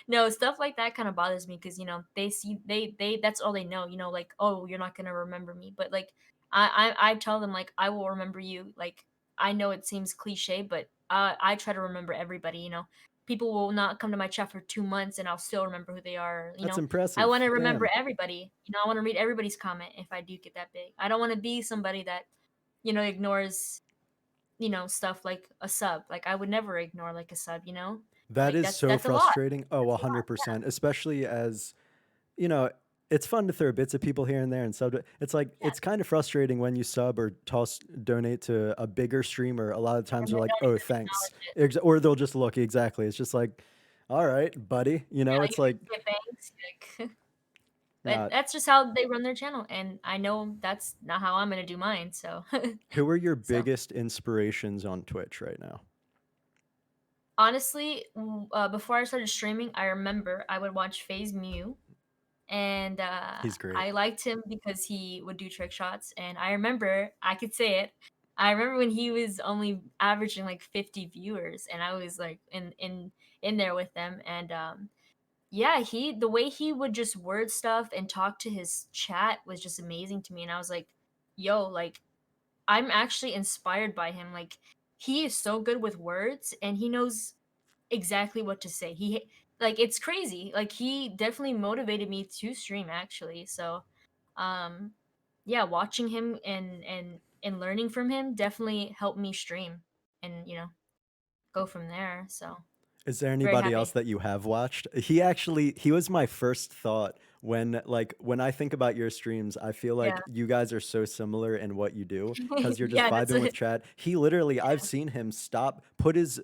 No, stuff like that kinda bothers me because they see they that's all they know, like, "Oh, you're not gonna remember me," but, like, I tell them, like, "I will remember you," like, I know it seems cliche, but, I try to remember everybody. People will not come to my chat for 2 months, and I'll still remember who they are. That's I impressive. wanna remember Damn. everybody, I wanna read everybody's comment if I do get that big. I don't wanna be somebody that, ignores, stuff like a sub, like, I would never ignore, like, a sub. That Like, is that's so that's a lot. frustrating. Oh, That's a lot. 100%. Especially as, you know, it's fun to throw bits of people here and there and sub. It's like, Yeah, it's kind of frustrating when you sub or donate to a bigger streamer. A lot of and times they they're like, don't oh, even thanks. acknowledge it. Or they'll just look. Exactly. It's just like, all right, buddy. Yeah, It's you like, say thanks, like but not. that's just how they run their channel, and I know that's not how I'm gonna do mine, so Who are your so, biggest inspirations on Twitch right now? honestly, before I started streaming, I remember I would watch FaZe Mew, and, He's great. I liked him because he would do trick shots, and I remember I could say it, I remember when he was only averaging, like, 50 viewers, and I was, like, in there with them, and, yeah, the way he would just word stuff and talk to his chat was just amazing to me, and I was like, "Yo, like, I'm actually inspired by him." Like, he is so good with words, and he knows exactly what to say. Like, it's crazy. Like, he definitely motivated me to stream, actually. So, um, yeah, watching him and learning from him definitely helped me stream and, go from there, so Is there very anybody else happy. that you have watched? He was my first thought when when I think about your streams, I feel Yeah. like you guys are so similar in what you do because you're just Yeah, that's vibing with it. chat. He literally, I've seen him stop, put his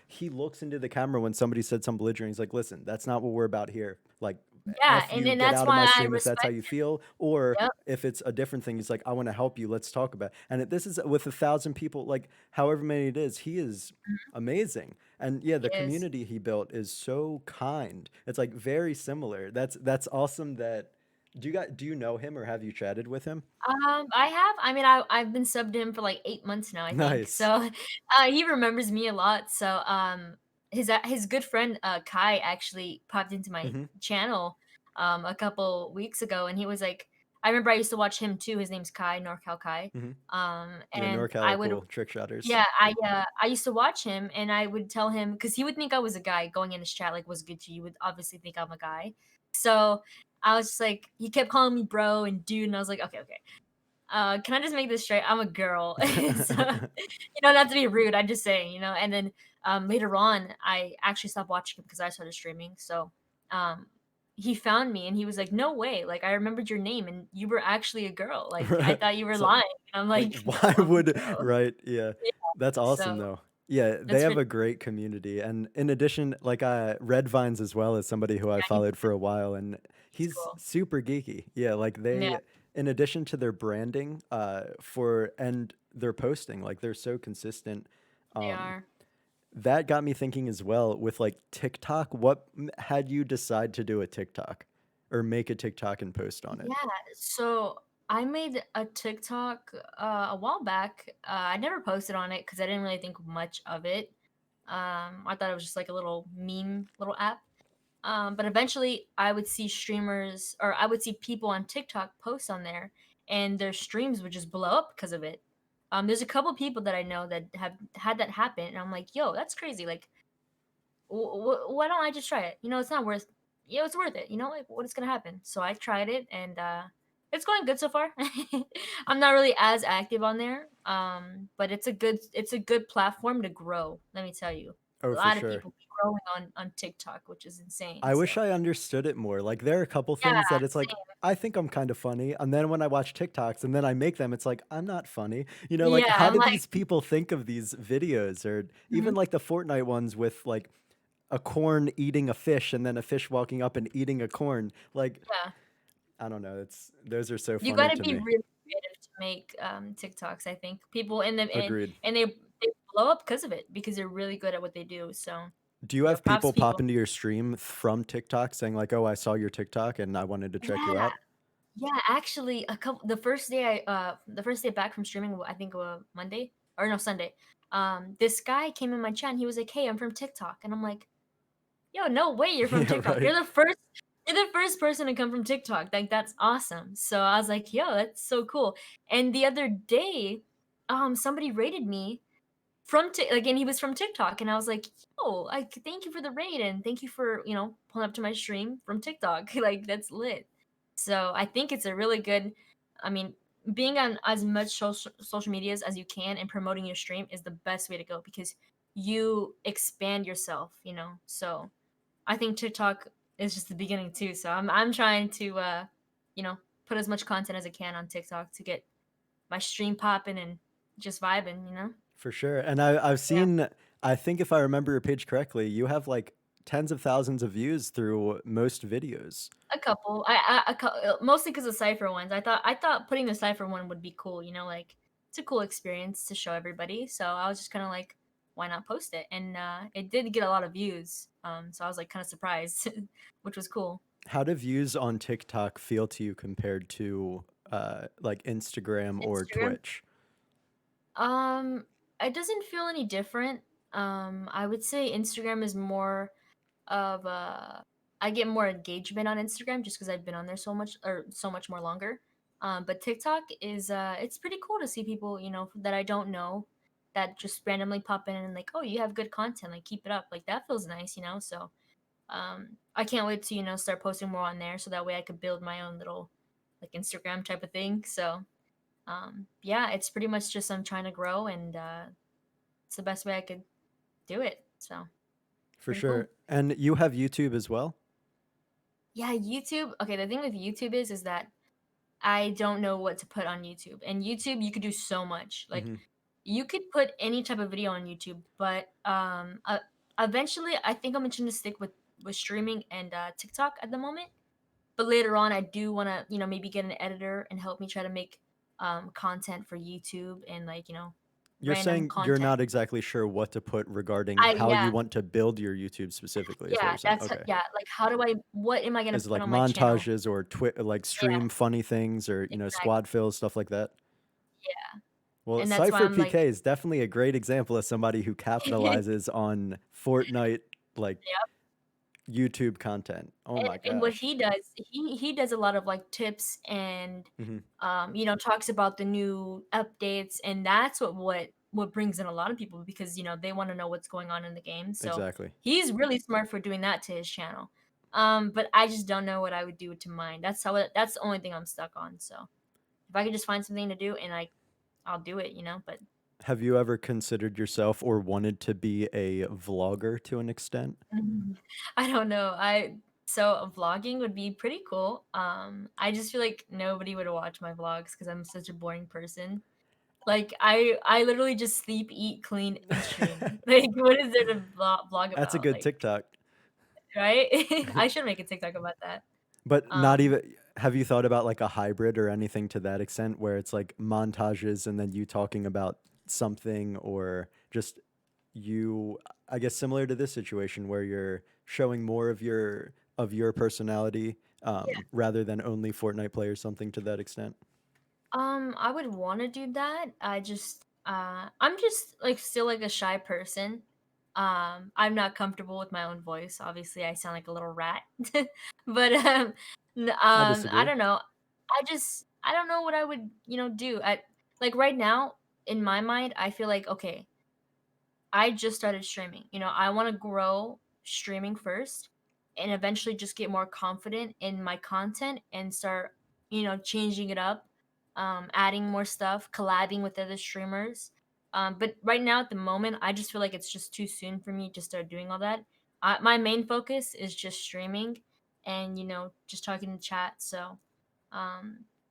he looks into the camera when somebody said some belligerent. He's like, listen, that's not what we're about here. Like, Yeah, F and you, then get that's out of my why I stream if that's how respect you it. feel. Or Yep. if it's a different thing, he's like, I want to help you. Let's talk about it. And this is with 1,000 people, like however many it is, he is Mhm. amazing. And yeah, He the is. community he built is so kind. It's like very similar. That's awesome that do you know him or have you chatted with him? I have. I mean, I've been subbed to him for like 8 months now, I think. Nice. So, he remembers me a lot. So, his good friend Kai actually popped into my Hmm. channel a couple weeks ago, and he was like, I remember I used to watch him too. His name's Kai, NorCal Kai. Hmm. Yeah, And NorCal I are would cool trick shotters. yeah, I used to watch him, and I would tell him because he would think I was a guy going in his chat, like, "What's good to you?" Would obviously think I'm a guy. So I was just like, he kept calling me bro and dude, and I was like, okay, okay. Can I just make this straight? I'm a girl. So, not to be rude, I'm just saying, and then later on, I actually stopped watching him because I started streaming. So um, he found me and he was like, no way. Like, I remembered your name and you were actually a girl. Like, I Right. thought you were So lying. And I'm like, like, why no, I'm a would girl. right, yeah. Yeah. That's So awesome though. Yeah, they that's have really, a great community, and in addition, Red Vines as well as somebody who I yeah, he's, followed for a while, and he's he's cool. super geeky. Yeah, like Yeah, they in addition to their branding, for and their posting, like they're so consistent. they Um, are. that got me thinking as well with like TikTok. Had you decide to do a TikTok or make a TikTok and post on it? Yeah, so I made a TikTok a while back. I never posted on it because I didn't really think much of it. I thought it was just like a little meme, little app. But eventually, I would see streamers or I would see people on TikTok post on there, and their streams would just blow up because of it. There's a couple people that I know that have had that happen, and I'm like, yo, that's crazy. Like, why don't I just try it? It's not worth. It's worth it. Like what is gonna happen? So I tried it, and it's going good so far. I'm not really as active on there, but it's a good platform to grow. Let me tell you, a Oh, for lot of sure. people growing on TikTok, which is insane. I wish So I understood it more. Like there are a couple yeah, things that it's like same. I think I'm kind of funny, and then when I watch TikToks and then I make them, it's like I'm not funny. Like Yeah, how I'm do like, these people think of these videos, or even mhm, like the Fortnite ones with like a corn eating a fish and then a fish walking up and eating a corn. Like yeah. I don't know. It's those are so You funny gotta to be me. really creative to make TikToks. I think people in them Agreed. and they blow up because of it because they're really good at what they do. So Do you have props people to people. pop into your stream from TikTok saying like, "Oh, I saw your TikTok and I wanted to check you Yeah. out"? Yeah, actually, the first day back from streaming, I think Monday or no Sunday. This guy came in my chat and he was like, "Hey, I'm from TikTok," and I'm like, "Yo, no way, you're from Yeah, TikTok. right. You're the first person to come from TikTok. Like that's awesome." So I was like, "Yo, that's so cool." And the other day, somebody rated me from and he was from TikTok, and I was like, "Yo, like thank you for the raid and thank you for pulling up to my stream from TikTok. Like that's lit." So I think it's a really good. I mean, being on as much social medias as you can and promoting your stream is the best way to go because you expand yourself. So I think TikTok is just the beginning too. So I'm trying to you know put as much content as I can on TikTok to get my stream popping and just vibing. For sure. And I've Yeah. seen, I think if I remember your page correctly, you have like tens of thousands of views through most videos. A couple. Mostly because of Cypher ones. I thought putting the Cypher one would be cool. Like it's a cool experience to show everybody. So I was just kind of like, why not post it? And it did get a lot of views. So I was like kind of surprised, which was cool. How do views on TikTok feel to you compared to like Instagram or Instagram. Twitch? Um, it doesn't feel any different. I would say Instagram is more of I get more engagement on Instagram just because I've been on there so much or so much more longer. But TikTok is it's pretty cool to see people that I don't know that just randomly pop in and like, oh, you have good content, like keep it up, like that feels nice. So I can't wait to start posting more on there so that way I could build my own like Instagram type of thing. So yeah, it's pretty much just I'm trying to grow, and it's the best way I could do it. So For pretty cool. sure. And you have YouTube as well? Yeah, YouTube. Okay, the thing with YouTube is that I don't know what to put on YouTube. And YouTube, you could do so much. Like Hmm. you could put any type of video on YouTube, but eventually, I think I'm just gonna stick with streaming and TikTok at the moment. But later on, I do want to, maybe get an editor and help me try to make content for YouTube and like, You're random saying you're content. not exactly sure what to put regarding I how you Yeah, want to build your YouTube specifically, is what yeah, you're saying? Okay. yeah. Like, how do I? What am I gonna Is it put like on my channel? montages or like Yeah, stream funny things or, exactly. squad fills, stuff like that? Yeah, Well, and that's why Cypher I'm like, PK is definitely a great example of somebody who yeah. capitalizes on Fortnite like YouTube content. Oh my And what gosh. he does, he does a lot of, like, tips and, Hmm. talks about the new updates, and that's what brings in a lot of people because, they wanna know what's going on in the game, so Exactly. he's really smart for doing that to his channel. But I just don't know what I would do to mine. That's the only thing I'm stuck on, so if I could just find something to do and I'll do it, but Have you ever considered yourself or wanted to be a vlogger to an extent? Mhm. I don't know. Vlogging would be pretty cool. I just feel like nobody would watch my vlogs because I'm such a boring person. Like I literally just sleep, eat, clean, and stream. Like what is there to vlog That's a about? good Like, TikTok. right? I should make a TikTok about that. But not Um, even have you thought about like a hybrid or anything to that extent where it's like montages and then you talking about something or just you I guess similar to this situation where you're showing more of your personality rather than only Fortnite play or something to that extent. I would wanna do that. I'm just, like, still, like, a shy person. I'm not comfortable with my own voice. Obviously, I sound like a little rat. But, I I disagree. don't know. I don't know what I would, do. Like, right now, in my mind, I feel like, okay, I just started streaming. I want to grow streaming first and eventually just get more confident in my content and start, changing it up, adding more stuff, collabing with other streamers. But right now, at the moment, I just feel like it's just too soon for me to start doing all that. My main focus is just streaming and, just talking to chat. So,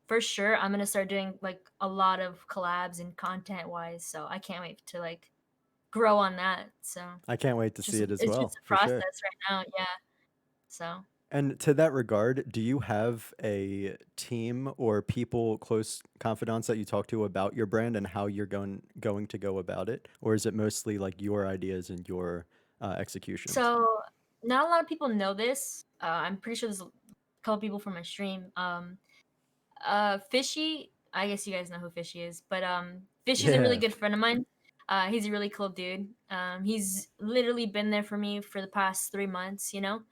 for sure, I'm going to start doing like a lot of collabs and content wise. So I can't wait to like grow on that, so I can't wait to just see it as it's just well, a for sure. process right now, yeah, so And to that regard, do you have a team or people, close confidants that you talk to about your brand and how you're going to go about it, or is it mostly like your ideas and your executions? so not a lot of people know this, I'm pretty sure there's a couple people from my stream, Fishy, I guess you guys know who Fishy is, but, Fishy's a really Yeah, good friend of mine. He's a really cool dude. He's literally been there for me for the past 3 months, you know?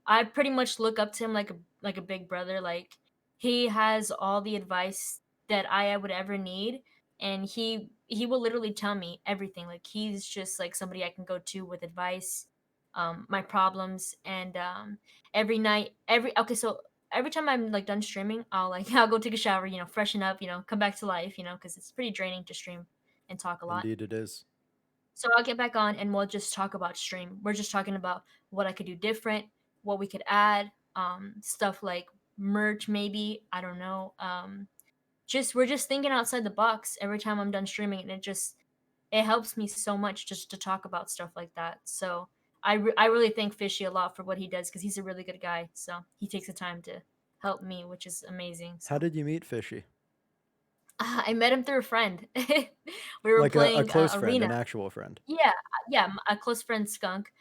I pretty much look up to him like a big brother, like, he has all the advice that I would ever need, and he will literally tell me everything, like, he's just, like, somebody I can go to with advice, my problems, and, every night every okay, so every time I'm like done streaming, I'll like I'll go take a shower, freshen up, come back to life, because it's pretty draining to stream and talk a lot. indeed it is. So I'll get back on and we'll just talk about stream. We're just talking about what I could do different, what we could add, stuff like merch maybe. I don't know. Just we're just thinking outside the box every time I'm done streaming, and it helps me so much just to talk about stuff like that. So I really thank Fishy a lot for what he does because he's a really good guy. So he takes the time to help me, which is amazing. How So did you meet Fishy? I met him through a friend. We were Like a playing close friend, arena. an actual friend. Yeah, yeah. A close friend, Skunk,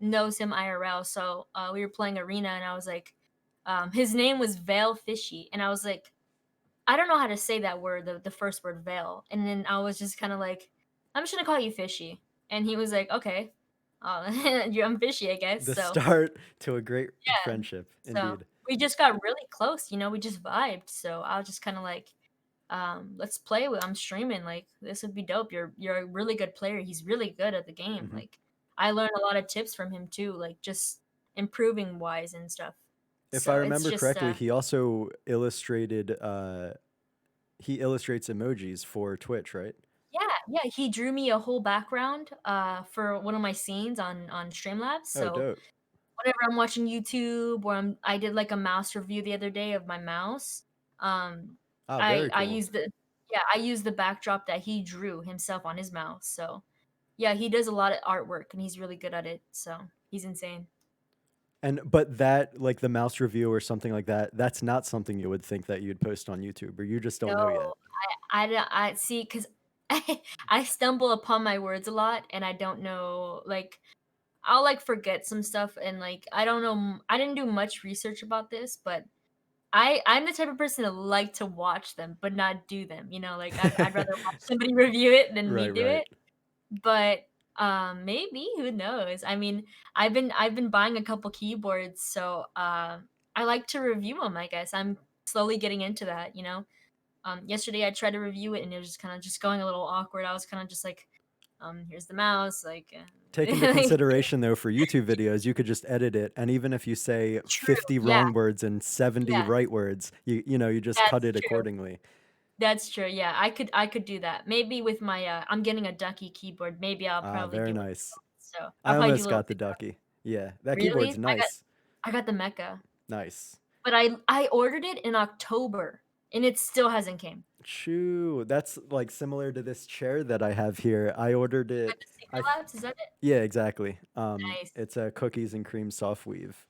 knows him IRL. So we were playing arena, and I was like, his name was Vale Fishy, and I was like, I don't know how to say that word, the first word veil. And then I was just kind of like, I'm just gonna call you Fishy. And he was like, okay, I'm Fishy, I guess. The So start to a great yeah, friendship, so indeed. we just got really close. We just vibed. So I was just kind of like, let's play. I'm streaming. Like this would be dope. You're a really good player. He's really good at the game. Hmm. Like I learned a lot of tips from him too. Like just improving wise and stuff. If I So it's remember just correctly, he illustrates emojis for Twitch, right? yeah, yeah, he drew me a whole background, for one of my scenes on Streamlabs, Oh, so dope. whenever I'm watching YouTube or I did, like, a mouse review the other day of my mouse, um, Ah, I very I cool. used the yeah, I used the backdrop that he drew himself on his mouse, so, yeah, he does a lot of artwork, and he's really good at it, so he's insane. And but that, like the mouse review or something like that, that's not something you would think that you'd post on YouTube, or you just don't know No, yet. I see, 'cause I stumble upon my words a lot, and I don't know, like, I'll, like, forget some stuff, and, like, I don't know I didn't do much research about this, but I'm the type of person that like to watch them, but not do them, like, I'd rather watch somebody review it than me Right, do right. it, but, maybe, who knows? I mean, I've been buying a couple keyboards, so, I like to review them. I guess. I'm slowly getting into that, you know? Yesterday I tried to review it, and it was just kinda just going a little awkward. I was kinda just like, "Here's the mouse," like, Take into like consideration though, for YouTube videos, you could just edit it, and even if you say True, 50 yeah, wrong words and 70 yeah, right words, you just cut that's it true. accordingly. That's true, yeah, I could do that. Maybe with my, I'm getting a Ducky keyboard, maybe I'll Ah, probably very do one of nice. those, so I'll I probably do a almost little got the video. ducky. Yeah, that keyboard's Really? nice. I got the Mecha, Nice. but I ordered it in October, and it still hasn't came. Shoo, that's, like, similar to this chair that I have here. I ordered With it the I Secret th Labs, is that it? Yeah, exactly. Nice. It's a cookies and cream soft weave.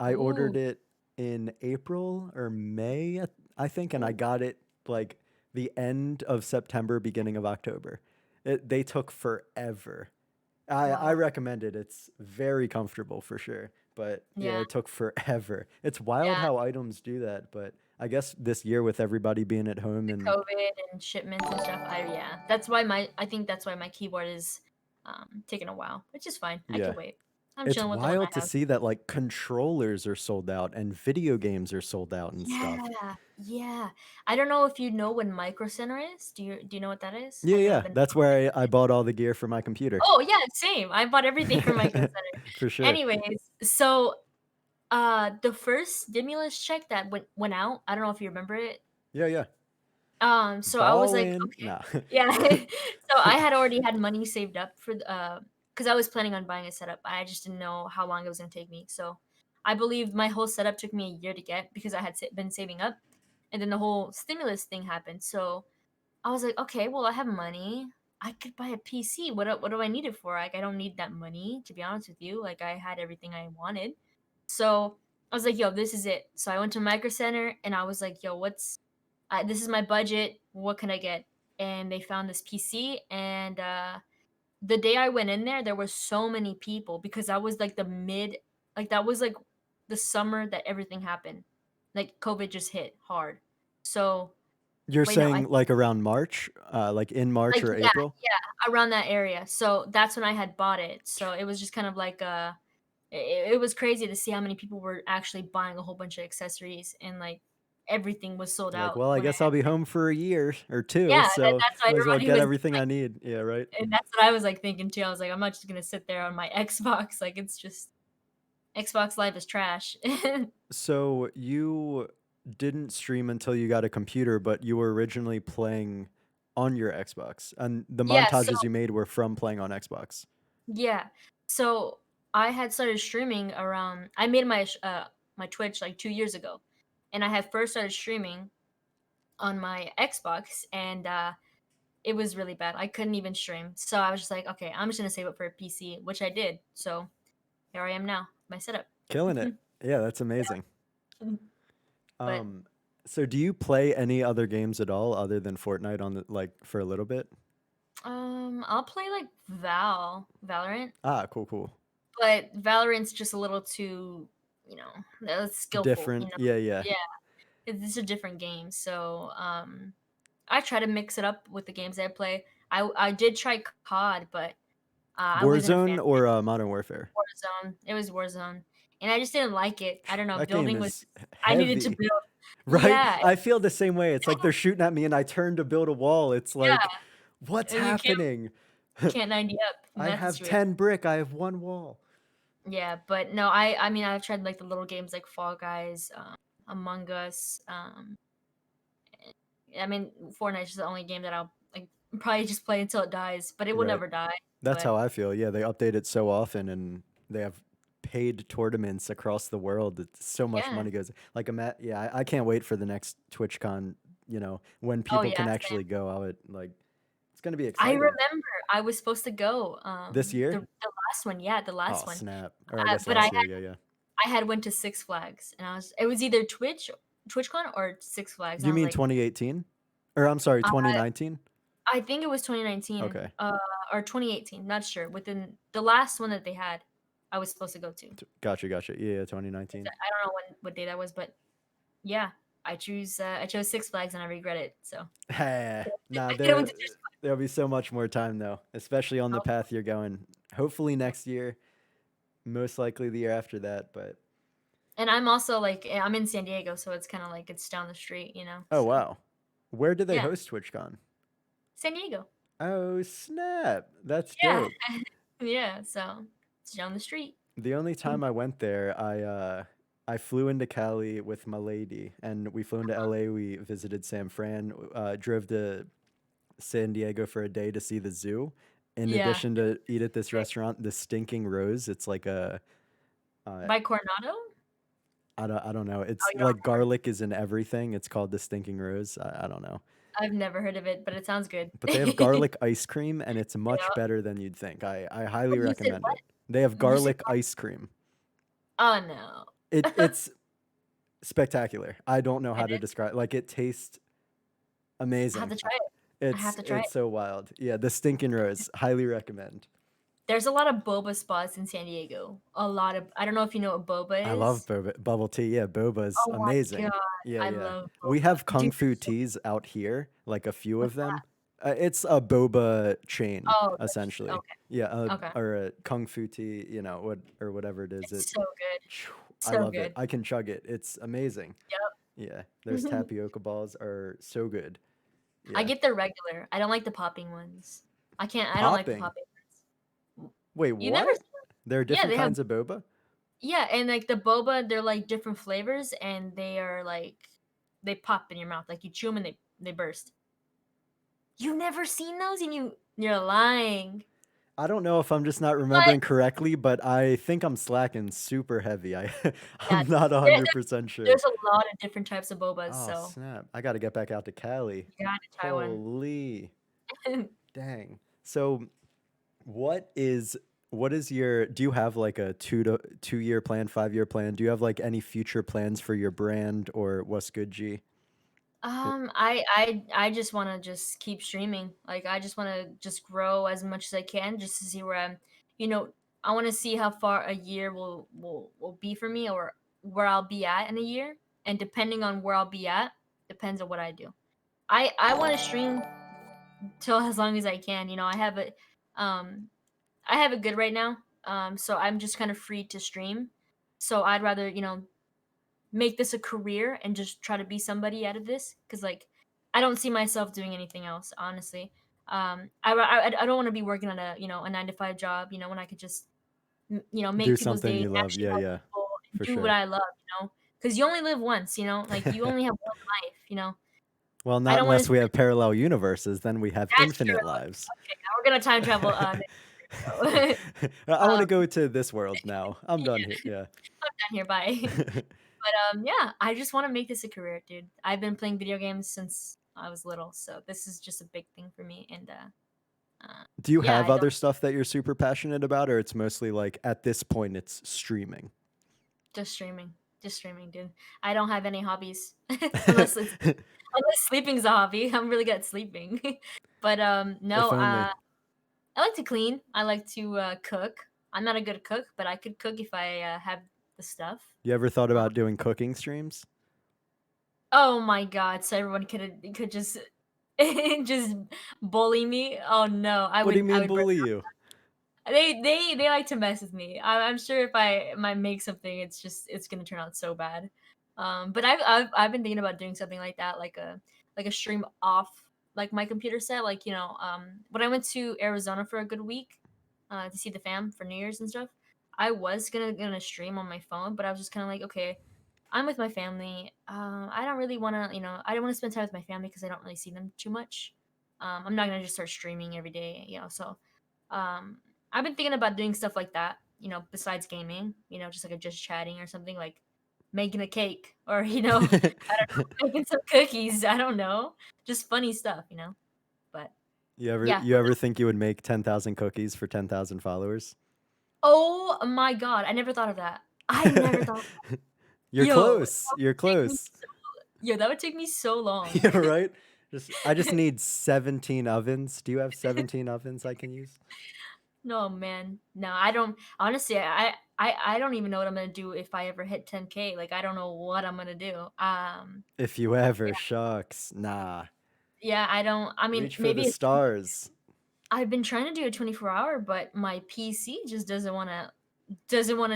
I ordered Ooh, it in April or May, I think, and I ooh, got it, like, the end of September, beginning of October. They took forever. I wow. recommend it. It's very comfortable for sure. But yeah, Yeah, it took forever. It's wild yeah. how items do that, but I guess this year with everybody being at home The and COVID and shipments and stuff, yeah. That's why I think that's why my keyboard is, taking a while, which is fine. I yeah. could wait. I'm It's chilling with the one wild I to have. see that, like, controllers are sold out and video games are sold out and stuff. Yeah, yeah. I don't know if you know what Micro Center is. Do you know what that is? Yeah, Have you ever yeah, been to that's one? where I bought all the gear for my computer. Oh, yeah, same. I bought everything from Micro Center. For sure. Anyways, so, the first stimulus check that went out, I don't know if you remember it. Yeah, yeah. So I was like, Ballin'. "Okay." Nah. Yeah. So I had already had money saved up for because I was planning on buying a setup. I just didn't know how long it was gonna take me. So I believe my whole setup took me a year to get because I had been saving up, and then the whole stimulus thing happened. So I was like, "Okay, well, I have money. I could buy a PC. What do I need it for? Like, I don't need that money, to be honest with you. Like, I had everything I wanted." So I was like, "Yo, this is it." So I went to Micro Center and I was like, "Yo, this is my budget. What can I get?" And they found this PC, and the day I went in there were so many people because that was like that was like the summer that everything happened. Like COVID just hit hard. So You're wait, no, I saying, like, around March? Like, in March like or yeah, April? yeah, around that area. So that's when I had bought it. So it was just kind of like it was crazy to see how many people were actually buying a whole bunch of accessories and like everything was sold Like, out "Well, I when I guess I'll be home for a year or 2, yeah, so that's why might as well everybody get was everything like I need." Yeah, right? and that's what I was, like, thinking too. I was like, "I'm not just gonna sit there on my Xbox, like, it's just Xbox Live is trash." So, you didn't stream until you got a computer, but you were originally playing on your Xbox, and the Yeah, so montages you made were from playing on Xbox. yeah. So, I had started streaming around I made my Twitch, like, 2 years ago, and I had first started streaming on my Xbox, and, it was really bad. I couldn't even stream. So, I was just like, "Okay, I'm just gonna save up for a PC," which I did. So, here I am now, my setup. Killing it. Yeah, that's amazing. Yeah. But Um, so do you play any other games at all other than Fortnite on the like, for a little bit? I'll play like Valorant, Ah, cool, cool. but Valorant's just a little too, skillful, Different. Yeah, yeah. Yeah, it's a different game. So, I try to mix it up with the games I play. I did try COD, but I wasn't a fan Warzone of or, Modern Warfare? Warzone. It was Warzone, and I just didn't like it. I don't know. That game Building was is I needed to heavy, build. right? Yeah, I feel the same way. It's like they're shooting at me and I turn to build a wall. It's yeah, like, "What's and happening?" you can't 90 up in I that have situation. 10 brick, I have 1 wall. Yeah, but no, I mean, I've tried, like, the little games like Fall Guys, Among Us, I mean, Fortnite's just the only game that I'll, like, probably just play until it dies, but it will Right. never die, That's but how I feel. Yeah, they update it so often and they have paid tournaments across the world. It's so much yeah. money goes like yeah, I can't wait for the next TwitchCon, when Oh, people yeah, can same. actually go. I would like it's gonna be I exciting. remember I was supposed to go, This year? the last one, yeah, the Oh, last one, snap. Or I guess but I last year, yeah, yeah. had went to Six Flags, and it was either TwitchCon or Six Flags, Do and you I was mean like, 2018? Or I'm sorry, uh, 2019? I think it was 2019, Okay. or 2018, not sure, within the last one that they had, I was supposed to go to. Gotcha, gotcha. Yeah, yeah, 2019. I don't know what day that was, but yeah, I chose Six Flags, and I regret it, so Nah, I could've went to Six Flags. there'll be so much more time though, especially on the Oh, path you're going. Hopefully next year, most likely the year after that, but and I'm also, like, I'm in San Diego, so it's kinda like it's down the street, oh so wow. Where do they yeah, host TwitchCon? San Diego. Oh snap. That's Yeah, dope. yeah, so it's down the street. The only time I went there, I flew into Cali with my lady and we flew into LA, we visited San Fran, drove to San Diego for a day to see the zoo. In Yeah, addition to eat at this sick. restaurant, the Stinking Rose. It's like uh, By Coronado? I don't know. Oh, It's you don't like garlic is in everything. It's called the Stinking Rose. I don't know, I've never heard of it, but it sounds good. but they have garlic ice cream and it's much Yeah. better than you'd think. I Oh, highly you said recommend what? it. They have You said garlic gar ice cream. Oh, no. It's spectacular. I don't know how It to is? describe. Like it tastes I have amazing. to try it. I have to try It's it. so wild. Yeah, the Stinking Rose. Highly recommend. There's a lot of boba spots in San Diego. A lot of I don't know if you know what I boba love is. boba, bubble tea. Yeah, boba's Oh my amazing. god, Yeah, I yeah. love We boba. have Dude, kung fu it's so teas out here, like a few of what's them. that? It's a boba chain, Oh, that's essentially. okay, Yeah, okay. or a kung fu tea, or whatever it is. It's so good. I So love it. good. I can chug it. It's amazing. Yeah, those Yep. tapioca balls are so good. I Yeah, get the regular. I don't like the popping ones. I don't like the popping. popping ones. Wait, You never what? seen them? There are Yeah, different they have kinds of boba. yeah, and, like, the boba, they're, like, different flavors, and they are, like they pop in your mouth, like, you chew them and they burst. You've never seen those? And you're lying. I don't know if I'm just not What? remembering correctly, but I think I'm slacking super heavy. Yeah, I'm not there 100% sure. there's a lot of different types of bobas, Oh, so snap. I gotta get back out to Cali. you gotta try one. Holy dang. So what is your do you have like a 2 year plan, 5 year plan? Do you have like any future plans for your brand or what's good G? I just wanna just keep streaming. Like, I just wanna just grow as much as I can just to see where you know, I wanna see how far a year will be for me or where I'll be at in a year, and depending on where I'll be at, depends on what I do. I wanna stream till as long as I can, um, I have it good right now, so I'm just kinda free to stream. So I'd rather, make this a career and just try to be somebody out of this because like I don't see myself doing anything else honestly. I don't want to be working on a 9 to 5 job, when I could just Do make people's something days, you love. actually Yeah, help yeah, people and for do what sure. I love, because you only live once, like you only have one life, Well, I not don't want to unless we spend. have parallel universes, then we have That's true. infinite lives. Okay, now we're gonna time travel next year, so I want to um go to this world now. I'm done here. yeah, Yeah. I'm done here, bye. But, yeah, I just wanna make this a career, dude. I've been playing video games since I was little, so this is just a big thing for me, and, Do you yeah, have I don't other stuff that you're super passionate about, or it's mostly like at this point it's streaming? just streaming. Just streaming, dude. I don't have any hobbies unless it's unless sleeping's a hobby. I'm really good at sleeping. But, no, If only. I like to clean. I like to, cook. I'm not a good cook, but I could cook if I, have the stuff. You ever thought Uh about doing cooking streams? Oh my god, so everyone could just just bully me? Oh no, What do you I mean would burn bully you? they like to mess with me. I'm sure if I might make something, it's gonna turn out so bad. But I've been thinking about doing something like that, like a stream off like my computer set. Like when I went to Arizona for a good week, to see the fam for New Year's and stuff, I was gonna stream on my phone, but I was just kind of like, okay, I'm with my family. I don't really want to, I don't want to spend time with my family because I don't really see them too much. I'm not gonna just start streaming every day, So, um, I've been thinking about doing stuff like that, besides gaming, just like a just chatting or something like making a cake or I don't know, making some cookies. I don't know, just funny stuff. But yeah, You ever think you would make 10,000 cookies for 10,000 followers? oh my god, I never thought of that. I never thought, You're yo, that close. You're would take me close. so, yo, that would take me so long. Yeah, right? I just need 17 ovens. Do you have 17 ovens I can use? No, man. No, I don't honestly, I don't even know what I'm gonna do if I ever hit 10K. Like, I don't know what I'm gonna do. If you ever, shucks. Nah. Yeah, I don't I mean, Reach for the maybe stars. I've been trying to do a 24-hour, but my PC just doesn't wanna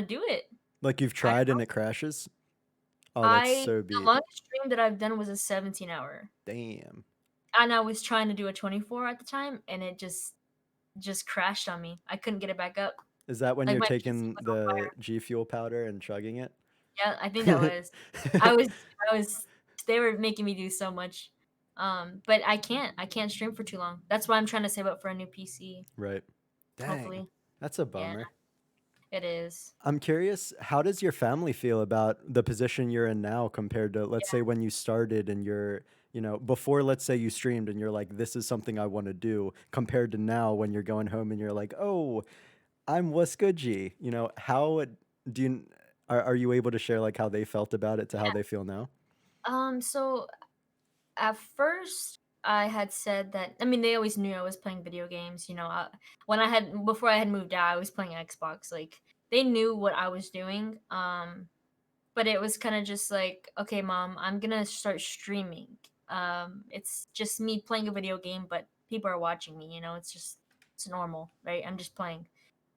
do it. Like you've I don't tried and know. it crashes? Oh, that's so The beat. longest stream that I've done was a 17-hour, Damn. and I was trying to do a 24 at the time, and it just crashed on me. I couldn't get it back up. Is that when Like, you're my PC taking was on the fire. G Fuel powder and chugging it? Yeah, I think that was. I was I was they were making me do so much. But I can't stream for too long. That's why I'm trying to save up for a new PC, Right. Dang. hopefully. That's a Yeah, bummer. it is. I'm curious, how does your family feel about the position you're in now compared to, let's say, Yeah. when you started and before, let's say you streamed and you're like, this is something I want to do, compared to now when you're going home and you're like, oh, I'm Whussgoodg. How do you, are you able to share like how they felt about it to how they feel now? So at first I had said that, I mean, they always knew I was playing video games, when before I had moved out, I was playing Xbox. Like, they knew what I was doing. But it was kind of just like, okay, mom, I'm gonna start streaming. It's just me playing a video game, but people are watching me. It's normal, right? I'm just playing.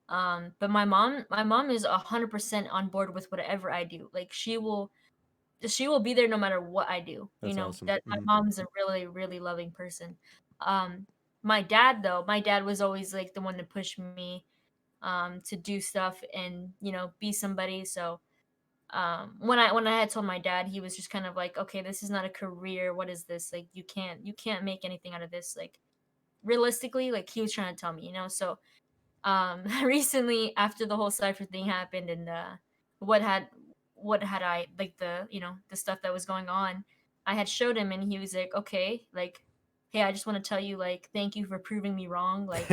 But my mom is 100% on board with whatever I do. Like, she will be there no matter what I do. That's awesome. That my Hmm. mom's a really really loving person. Um, my dad though, my dad was always like the one to push me to do stuff and be somebody. So when I had told my dad, he was just kind of like, okay, this is not a career. What is this? Like, you can't make anything out of this. Like, realistically, like, he was trying to tell me. So recently, after the whole cipher thing happened, and what had what had I like, the stuff that was going on, I had showed him, and he was like, okay, like, hey, I just want to tell you, like, thank you for proving me wrong. Like,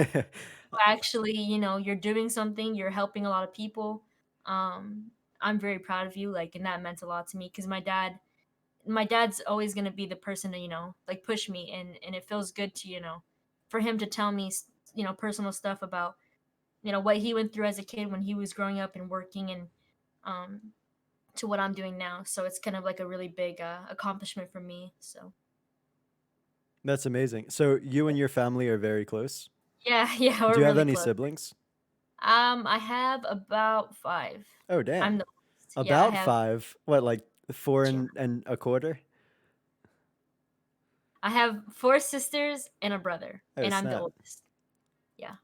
actually, you're doing something, you're helping a lot of people. um I'm very proud of you, like, and that meant a lot to me because my dad's always going to be the person to like push me, and it feels good to for him to tell me personal stuff about what he went through as a kid when he was growing up and working, and um to what I'm doing now. So it's kind of like a really big accomplishment for me. So That's amazing. So you and your family are very close? yeah. Yeah, Do we're you have really any close. siblings? I have about five. Oh, I'm damn. the oldest. Yeah, I About have. five? What, like four Yeah. and a quarter? I have four sisters and a brother, Oh, and I'm the snap. oldest. Yeah.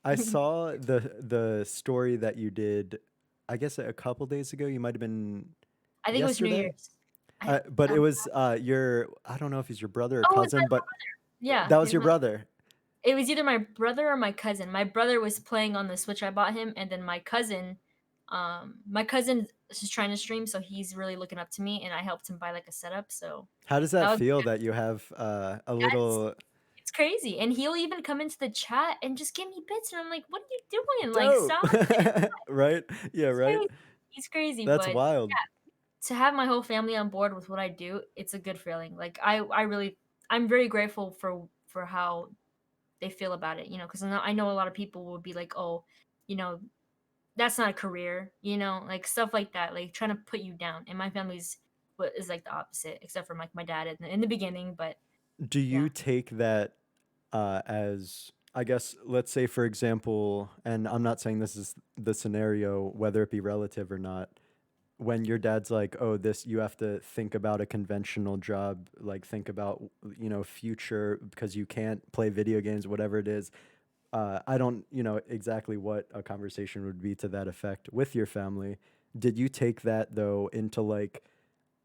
I saw the story that you did, I guess a couple days ago. You might have been I think it was New yesterday? Year's. I But it was your, I don't know if he's your brother or Oh, it was my cousin, but yeah, that was he's your my brother. it was either my brother or my cousin. My brother was playing on the Switch I bought him, and then my cousin is just trying to stream, so he's really looking up to me, and I helped him buy like a setup. So How does that that was feel that you have a that's little it's crazy. And he'll even come into the chat and just give me bits, and I'm like, "What are you doing? Like, dope? stop it." Right? Yeah, He's right? crazy. He's crazy, That's but wild. to have my whole family on board with what I do, it's a good feeling. Like, I'm very grateful for how they feel about it, because I know a lot of people would be like, "Oh, you know, that's not a career," like stuff like that, like trying to put you down. And my family's what is like the opposite, except for like my dad in the beginning, but Do you yeah. take that as, I guess, let's say, for example, and I'm not saying this is the scenario, whether it be relative or not, when your dad's like, oh, this, you have to think about a conventional job, like think about, future because you can't play video games, whatever it is. I don't, exactly what a conversation would be to that effect with your family. Did you take that though into like,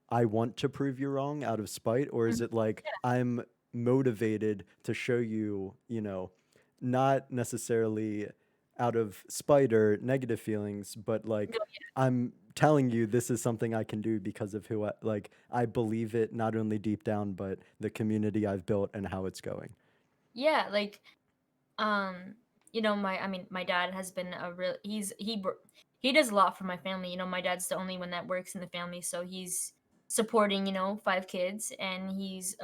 I want to prove you wrong out of spite, or is Mhm. it like Yeah. I'm motivated to show you, not necessarily out of spite or negative feelings, but like No, I'm telling you this is something I can do because of who I believe it not only deep down, but the community I've built and how it's going. yeah, like, um, I mean, my dad has been a real he does a lot for my family. My dad's the only one that works in the family, so he's supporting, 5 kids, and he's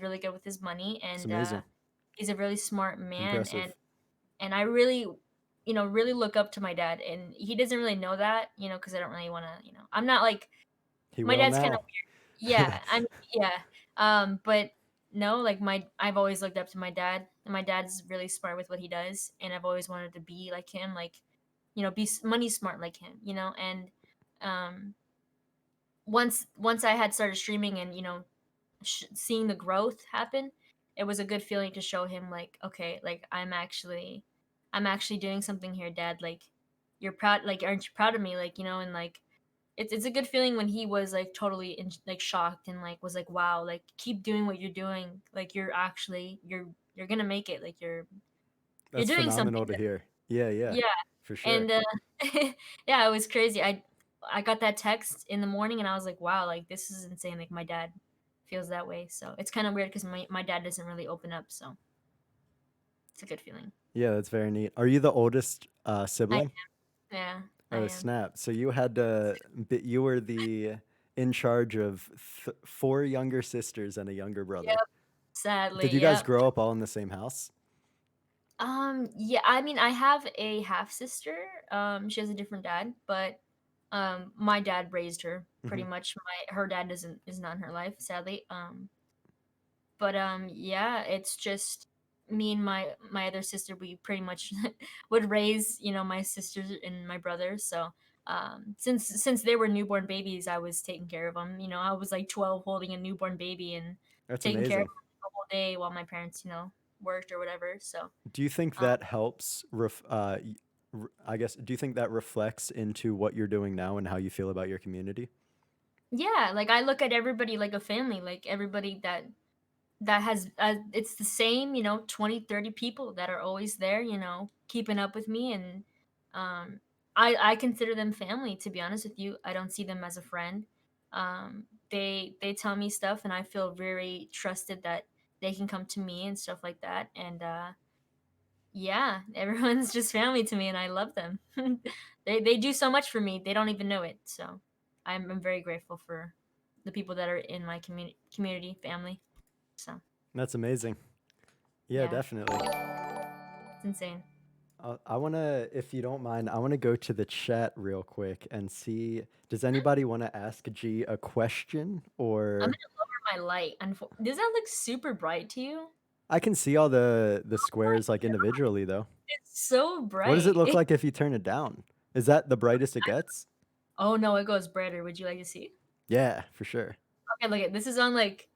really good with his money, It's and amazing. he's a really smart man, and Impressive. I really, really look up to my dad, and he doesn't really know that, because I don't really want to, I'm not like He my will dad's kind of now. weird. Yeah, yeah. But no, like I've always looked up to my dad, and my dad's really smart with what he does, and I've always wanted to be like him, like be money smart like him, and um once I had started streaming and seeing the growth happen, it was a good feeling to show him like, okay, like I'm actually doing something here, dad. Like you're proud, like aren't you proud of me? Like and like it's a good feeling when he was like totally like shocked and like was like, wow, like keep doing what you're doing. Like you're gonna make it. Like you're That's doing something. phenomenal to hear. Yeah, yeah, Yeah, for sure. and yeah, it was crazy. I got that text in the morning, and I was like, wow, like this is insane. Like my dad feels that way, so it's kind of weird because my dad doesn't really open up, so it's a good feeling. Yeah, that's very neat. Are you the oldest I sibling? Yeah, I Oh, am. snap. So you had to, you were the in charge of four younger sisters and a younger brother. Yep. Did Sadly, you guys yep. grow up all in the same house? Yeah, I mean, I have a half sister. She has a different dad, but my dad raised her pretty Hmm. much. Her dad is not in her life, sadly. But yeah, it's just me and my other sister. We pretty much would raise, my sisters and my brother. So since they were newborn babies, I was taking care of them. I was like 12 holding a newborn baby and That's taking care of amazing. them the whole day while my parents, worked or whatever. So Do you think um, that helps I guess, do you think that reflects into what you're doing now and how you feel about your community? yeah, like I look at everybody like a family, like everybody that has it's the same 20, 30 people that are always there, keeping up with me, and I consider them family, to be honest with you. I don't see them as a friend. They tell me stuff, and I feel very trusted that they can come to me and stuff like that, and yeah, everyone's just family to me, and I love them. They do so much for me, they don't even know it. So I'm very grateful for the people that are in my community family. So That's amazing. Yeah, yeah, definitely. it's insane. I want to, if you don't mind, I want to go to the chat real quick and see, does Mhm. anybody want to ask G a question I'm or gonna lower my light. Does that look super bright to you? I can see all the Oh my squares like god, individually though. it's so What does it bright. look like if you turn it down? Is that the brightest it gets? Oh no, it goes brighter. Would you like to see? Yeah, for sure. Okay, look at this is on like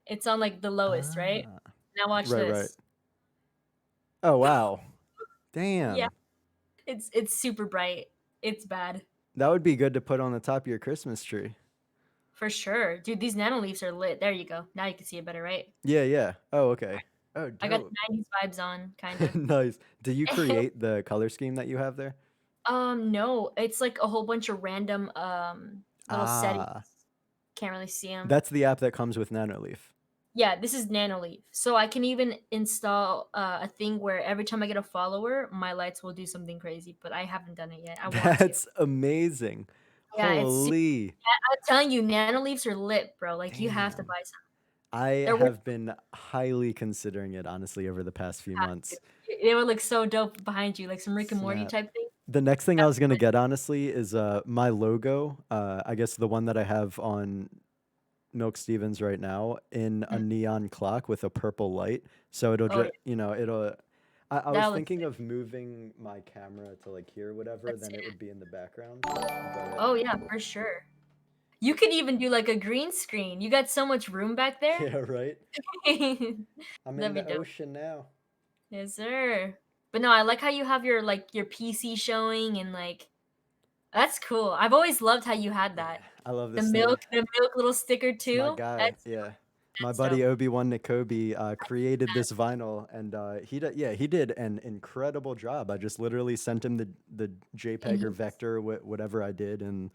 it's on like the lowest, right? Ah, Now watch right, right. this. Oh, wow. Yeah, Damn. it's super bright. It's bad. That would be good to put on the top of your Christmas tree. For sure. Dude, these nano leaves are lit. There you go. Now you can see it better, right? Yeah, yeah. Oh, okay. Oh, I got dope. the 90s vibes on, kinda. Nice. Do you create the color scheme that you have there? No, it's like a whole bunch of random little settings. Ah, Can't really see them. that's the app that comes with Nanoleaf. Yeah, this is Nanoleaf. So I can even install a thing where every time I get a follower, my lights will do something crazy, but I haven't done it yet. I want to. That's amazing. Yeah, Holy. I'm telling you, Nanoleafs are lit, bro. Like you have to Damn. buy some. I They're worth have been highly considering it, honestly, over the past few months. They would look so dope behind you, like some Rick and Morty Snap. type thing. The next thing I That's was gonna get, honestly, is my logo. I guess the one that I have on Milk Stevens right now in a Mhm. neon clock with a purple light. So it'll Oh yeah, just, it'll. I that was looks thinking sick. of moving my camera to like here, whatever, Let's then see it it. would be in the background. But Oh yeah, for sure. You could even do like a green screen. You got so much room back there. yeah, right. I'm in That'd be the dope. ocean now. Yes, sir. But no, I like how you have your, like, your PC showing and, like that's cool. I've always loved how you had Yeah, that. I love The this thing. milk the milk little sticker It's my too. guy. Yeah. My That's buddy dope. Obi-Wan Nikobe created this That's vinyl, and he did an incredible job. I just literally sent him the and JPEG or he's vector, whatever I did, and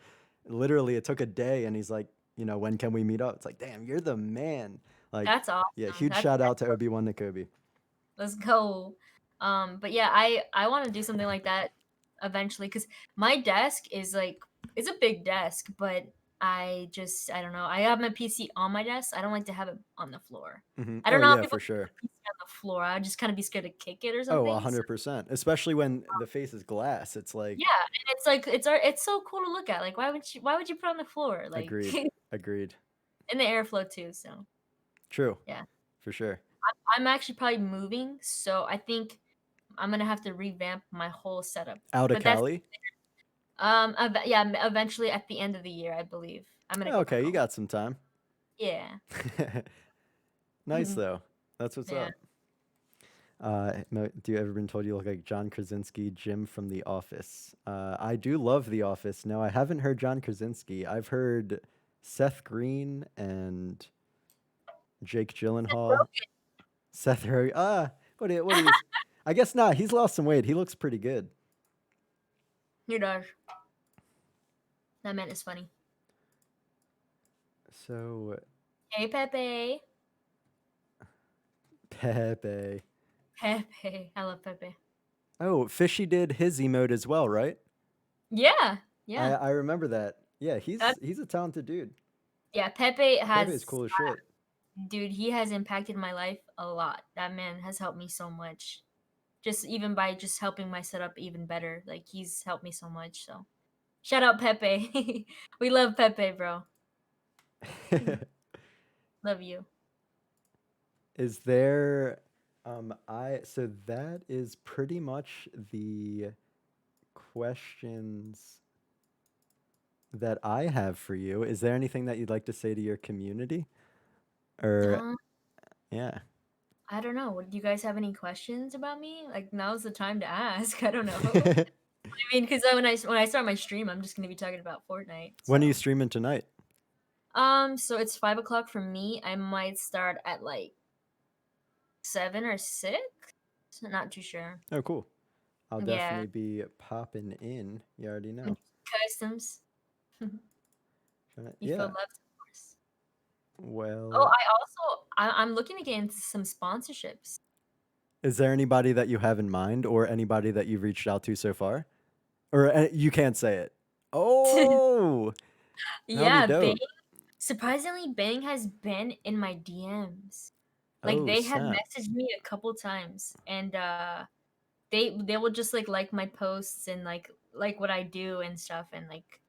literally it took a day. And he's like, when can we meet up? It's like, damn, you're the man. Like, that's yeah, awesome. huge shout out to Obi-Wan Nikobe. Let's go. But yeah, I want to do something like that eventually because my desk is like it's a big desk, but I don't know. I have my PC on my desk. I don't like to have it on the floor. I don't Oh know how yeah, people for can put sure. a PC on the floor. I just kind of be scared to kick it or Oh, something. So 100%. Especially when the face is glass. It's like, yeah, and it's like it's so cool to look at. Like why would you put it on the floor? Like agreed, agreed. in the airflow too. So True, yeah, for sure. I'm actually probably moving, so I think I'm gonna have to revamp my whole setup. Out of But that's Cali. yeah, eventually at the end of the year, I believe. I'm gonna get back Okay, you home. got some time. Yeah. Nice though. That's what's Yeah. up. Do you ever been told you look like John Krasinski, Jim from The Office? I do love The Office. No, I haven't heard John Krasinski. I've heard Seth Green and Jake Gyllenhaal. Seth Rogen. What do you? I guess not. He's lost some weight. He looks pretty good. He does. That man is funny. So Hey Pepe. Pepe. Pepe. I love Pepe. Oh, Fishy did his emote as well, right? Yeah. I Yeah. I remember that. Yeah, That he's a talented dude. yeah, Pepe Pepe is has cool as shit. dude, he has impacted my life a lot. That man has helped me so much. Just even by just helping my setup even better. Like he's helped me so much. So shout out Pepe. We love Pepe, bro. Love you. Is there I so that is pretty much the questions that I have for you. Is there anything that you'd like to say to your community? Or Uh, yeah. I don't know. Do you guys have any questions about me? Like now's the time to ask. I don't know. I mean, because when I start my stream, I'm just gonna be talking about Fortnite. When are you So, streaming tonight? so it's 5 o'clock for me. I might start at like 7 or 6. Not too sure. Oh, cool. I'll Yeah, definitely be popping in. You already and know. customs. You feel Yeah. loved, of course. Oh, Well, I'm looking to get into some sponsorships. is there anybody that you have in mind or anybody that you've reached out to so far? Or you can't say it. Oh, that would be Yeah, Bang. dope. Surprisingly, Bang has been in my DMs. Like Oh, they have snap. messaged me a couple times, and they will just like my posts and like what I do and stuff, and like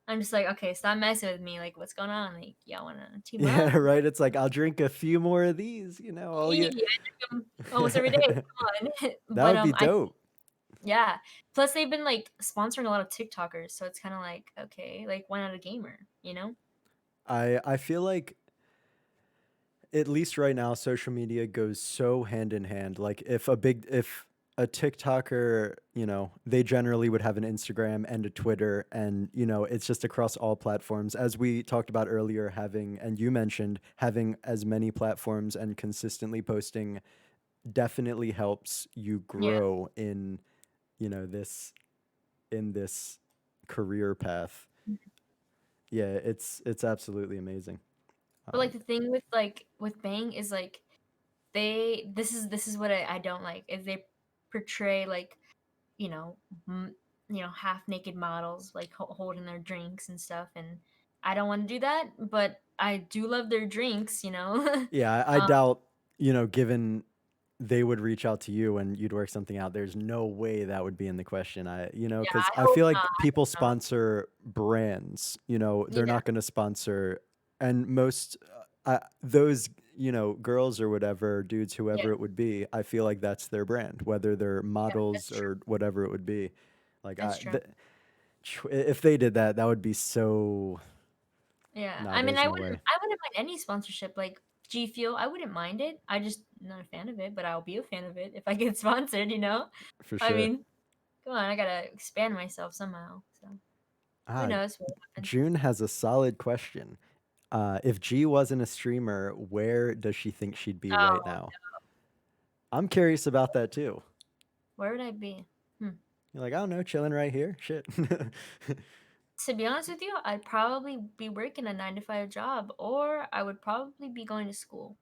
I'm just like, okay, stop messing with me. Like, what's going on? Like, y'all wanna team Yeah, up? right. It's like I'll drink a few more of these, all Yeah, you. I drink 'em almost every day. Come on, That but would be I dope. yeah. Plus, they've been like sponsoring a lot of TikTokers, so it's kind of like, okay, like why not a gamer? You know? I feel like at least right now social media goes so hand in hand. Like if a TikToker, they generally would have an Instagram and a Twitter, and it's just across all platforms. As we talked about earlier, having and you mentioned having as many platforms and consistently posting definitely helps you Yeah. grow this in this career path. Yeah, it's absolutely amazing. But like Um, the thing with Bang is like this is what I don't like is they portray like you know m- half naked models like holding their drinks and stuff, and I don't want to do that, but I do love their drinks. yeah, I um doubt, given they would reach out to you and you'd work something out. There's no way that would be in the question. yeah, Because I I hope feel not. like I people hope not. sponsor brands. They're Yeah, not going to sponsor, and most those girls or whatever, dudes, yeah, whoever it would be. I feel like that's their brand, whether they're yeah, models that's true. or whatever it would be. Like That's true. if they did that, that would be so. Yeah, Nah, I mean, there's I no wouldn't way. I wouldn't mind any sponsorship. Like G Fuel, I wouldn't mind it. I just not a fan of it, but I'll be a fan of it if I get sponsored, you know? For I sure. mean, come on, I gotta expand myself somehow. So who Ah, knows what will happen. June has a solid question. If G wasn't a streamer, where does she think she'd be right Oh, now? I'm curious about that too. where would I be? Hmm. You're like, I don't know, chilling right here. Shit. To be honest with you, I'd probably be working a 9 to 5 job, or I would probably be going to school.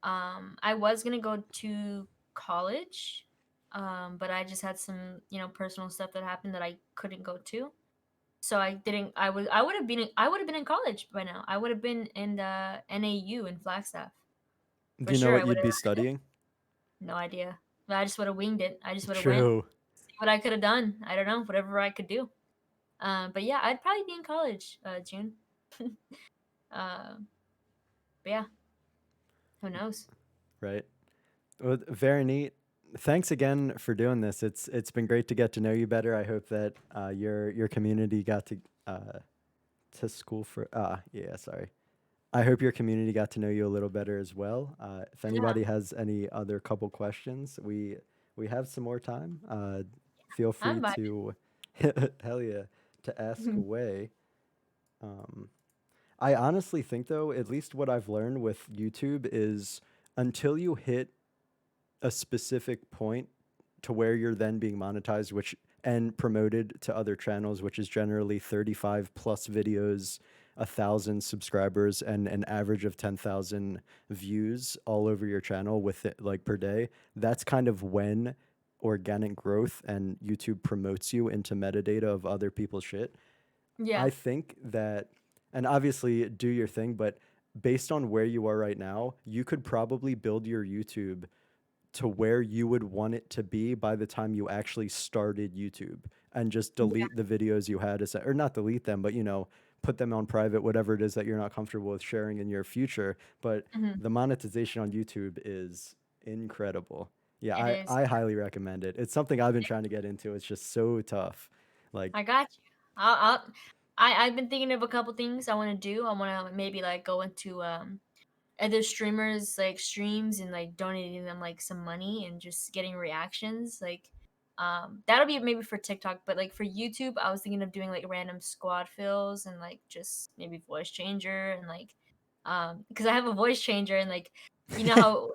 I was gonna go to college, but I just had some, personal stuff that happened that I couldn't go to. So I didn't. I would have been in college by now. I would have been in the NAU in Flagstaff Do for you know sure. I what would you'd have be studying? no idea. But I just would have winged it. I just would have went, True, see what I could have done. I don't know, whatever I could do. But yeah, I'd probably be in college, June. uh, but yeah, who knows? right? Well, very neat. Thanks again for doing this. It's been great to get to know you better. I hope that your community got to school for yeah, sorry. I hope your community got to know you a little better as well. If Yeah, anybody has any other couple questions, we have some more time. Feel free I'm to hell yeah to ask vibing. away. Um, I honestly think though, at least what I've learned with YouTube is until you hit a specific point to where you're then being monetized, which and promoted to other channels, which is generally 35 plus videos, 1,000 subscribers, and an average of 10,000 views all over your channel with it like per day. That's kind of when organic growth and YouTube promotes you into metadata of other people's shit. Yeah, I think that, and obviously do your thing, but based on where you are right now, you could probably build your YouTube to where you would want it to be by the time you actually started YouTube and just yeah, delete the videos you had, or not delete them, but put them on private, whatever it is that you're not comfortable with sharing in your future. But mhm. the monetization on YouTube is incredible. Yeah, It is. I highly recommend it. It's something I've been trying to get into. It's just so tough. Like, I got you. I've been thinking of a couple things I want to do. I want to maybe like go into other streamers like streams and like donating them like some money and just getting reactions like that'll be maybe for TikTok, but like for YouTube I was thinking of doing like random squad fills and like just maybe voice changer and like because I have a voice changer and like you know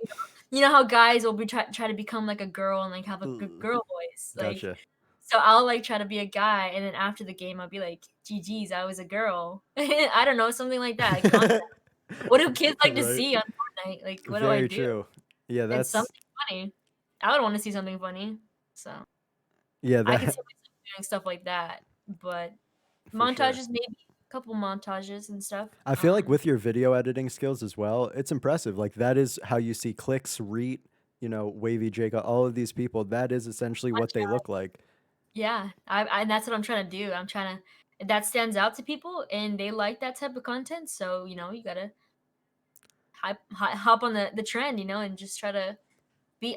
how guys will be try to become like a girl and like have a good ugh, girl voice like gotcha. so I'll like try to be a guy and then after the game I'll be like GG's I was a girl. I don't know, something like that like what do kids like to Right. see on Fortnite? Like, what do I Very do? true. Yeah, It's that's something funny. I would wanna see something funny. So, yeah, I could see that myself doing stuff like that, but for sure. montages, maybe a couple montages and stuff. I feel like with your video editing skills as well, it's impressive. Like that is how you see Clicks, Reet, Wavy Jacob, all of these people. That is essentially what Watch they out. look like. Yeah, and that's what I'm trying to do. I'm trying to that stands out to people, and they like that type of content, so, you gotta hop on the trend, and just try to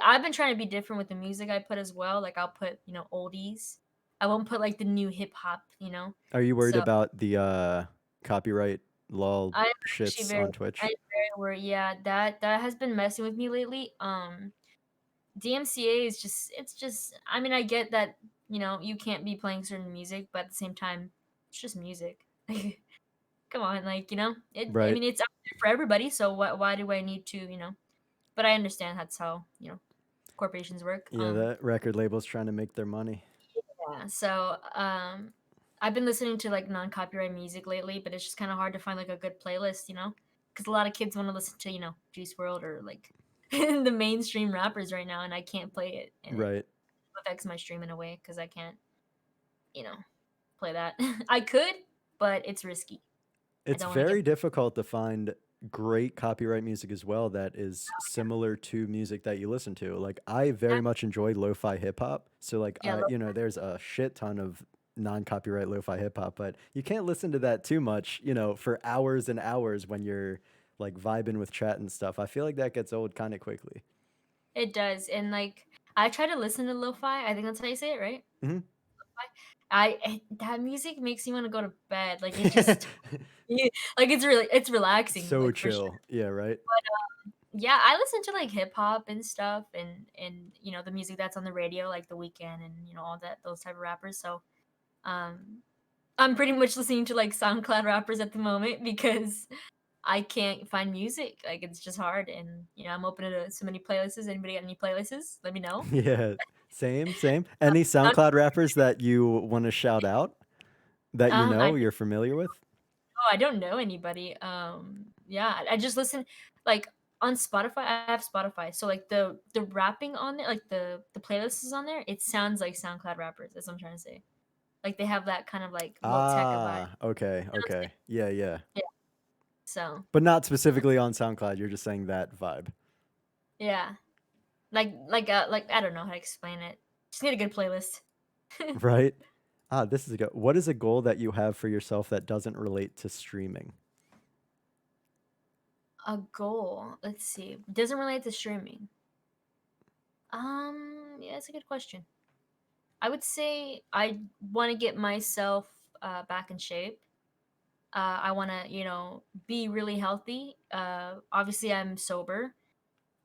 I've been trying to be different with the music I put as well, like, I'll put, oldies. I won't put, like, the new hip hop. Are you worried So, about the copyright law I'm actually shits very on Twitch? I'm very worried, yeah, that has been messing with me lately, DMCA is just it's just I mean, I get that, you can't be playing certain music, but at the same time, it's just music. Come on, like, I Right. mean, it's out there for everybody, so why do I need to. But I understand that's how, corporations work, Yeah, that record label's trying to make their money. yeah, so, I've been listening to, like, non-copyright music lately, but it's just kinda hard to find, like, a good playlist. Because a lot of kids wanna listen to, Juice WRLD or, like, the mainstream rappers right now, and I can't play it, and it Right. affects my stream in a way because I can't, you know, play that. I could, but it's risky. I It's don't wanna get very difficult to find great copyright music as well that is similar to music that you listen to. Like I yeah, very much enjoy lo-fi hip hop. So like yeah, look, there's a shit ton of non-copyright lo-fi hip hop, but you can't listen to that too much, for hours and hours when you're like vibing with chat and stuff. I feel like that gets old kind of quickly. it does, and, like, I try to listen to lo-fi, I think that's how you say it, right? Mhm. Lo-fi? That music makes me wanna go to bed, like, it just yeah, like, it's relaxing, So like, for sure. chill. Yeah, right? Yeah, I listen to, like, hip hop and stuff the music that's on the radio, like The Weeknd and, all that those type of rappers, so, um, I'm pretty much listening to, like, SoundCloud rappers at the moment because I can't find music, like, it's just hard, and, I'm open to so many playlists. Anybody got any playlists? Let me know. Yeah. Same, same. Any Sound SoundCloud rappers that you wanna shout out that I you're familiar with? Oh, I don't know anybody. Yeah, I just listen like on Spotify. I have Spotify, so like the rapping on there, like the playlist is on there. It sounds like SoundCloud rappers. That's what I'm trying to say. Like they have that kind of like low tech vibe. Ah, okay, You know what I'm saying? okay. Yeah, yeah. Yeah. So But not specifically on SoundCloud, you're just saying that vibe, yeah, like I don't know how to explain it. Just need a good playlist. right? Ah, this is a good what is a goal that you have for yourself that doesn't relate to streaming? A goal. Let's see. Doesn't relate to streaming. Yeah, that's a good question. I would say I want to get myself back in shape. I want to, be really healthy. Obviously, I'm sober.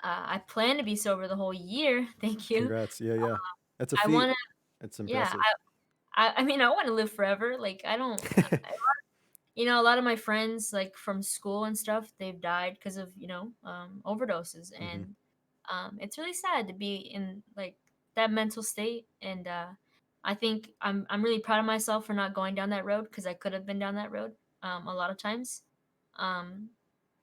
I plan to be sober the whole year. Thank you. Congrats. Yeah, yeah. That's a I feat. want to, It's yeah. impressive. I mean, I want to live forever. Like, I don't. A lot of my friends, like from school and stuff, they've died because of overdoses, Mhm. and it's really sad to be in like that mental state. And I think I'm really proud of myself for not going down that road because I could have been down that road a lot of times. Um,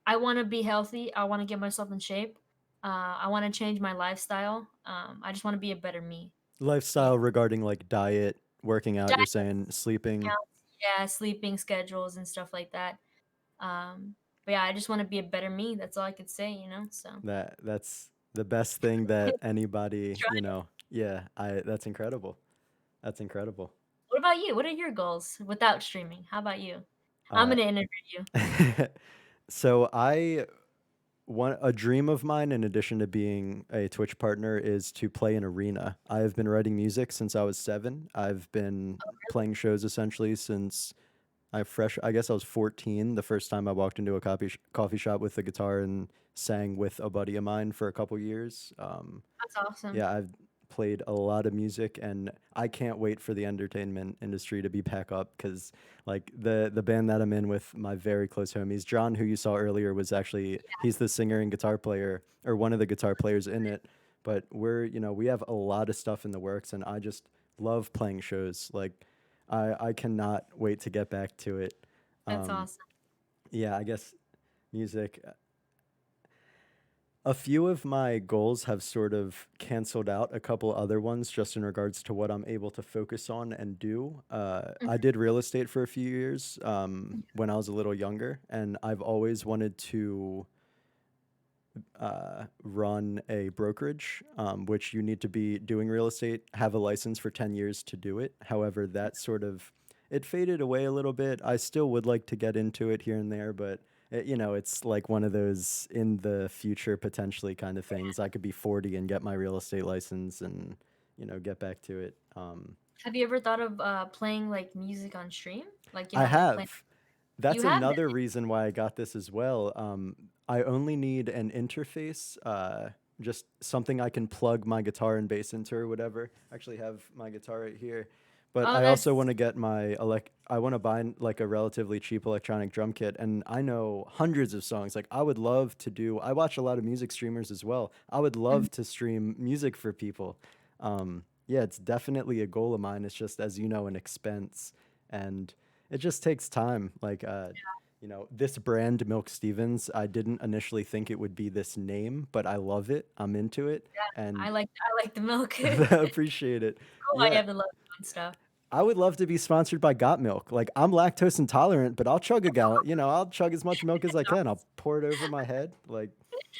I want to be healthy. I want to get myself in shape. I want to change my lifestyle. I just want to be a better me. Yeah. Lifestyle regarding, like, diet, working out, you're Diet saying, sleeping, counts. Yeah, sleeping schedules and stuff like that. But yeah, I just want to be a better me. That's all I could say. So that's the best thing that anybody, try. yeah, I that's incredible. That's incredible. What about you? What are your goals without streaming? How about you? I'm Uh, gonna interview you. so I one a dream of mine in addition to being a Twitch partner is to play an arena. I have been writing music since I was 7. I've been playing shows essentially since I guess I was 14 the first time I walked into a coffee shop with a guitar and sang with a buddy of mine for a couple years. That's awesome. Yeah, I've played a lot of music, and I can't wait for the entertainment industry to be back up because, like, the band that I'm in with my very close homies, John, who you saw earlier, was actually he's the singer and guitar player, or one of the guitar players in it. But we have a lot of stuff in the works, and I just love playing shows. Like, I cannot wait to get back to it. That's Um, awesome. yeah, I guess music. A few of my goals have sort of canceled out a couple other ones just in regards to what I'm able to focus on and do. I Mhm. did real estate for a few years when I was a little younger, and I've always wanted to run a brokerage, which you need to be doing real estate, have a license for 10 years to do it. However, that sort of it faded away a little bit. I still would like to get into it here and there, but it's like one of those in the future potentially kind of things. I could be 40 and get my real estate license and get back to it. Have you ever thought of playing like music on stream? Like I like playing. have. That's You have that. another reason why I got this as well. I only need an interface, just something I can plug my guitar and bass into or whatever. I actually have my guitar right here. But Oh, I also that's want to get I want to buy like a relatively cheap electronic drum kit, and I know hundreds of songs. Like I would love to do I watch a lot of music streamers as well. I would mhm, love to stream music for people. Yeah, it's definitely a goal of mine. It's just as you know an expense, and it just takes time. Like this brand Milk Stevens, I didn't initially think it would be this name, but I love it. I'm into it yeah. I and like I like the milk. I appreciate it. Cool. I Yeah. have the love and stuff. I would love to be sponsored by Got Milk. Like I'm lactose intolerant, but I'll chug a gallon. I'll chug as much milk as I can. I'll pour it over my head. Like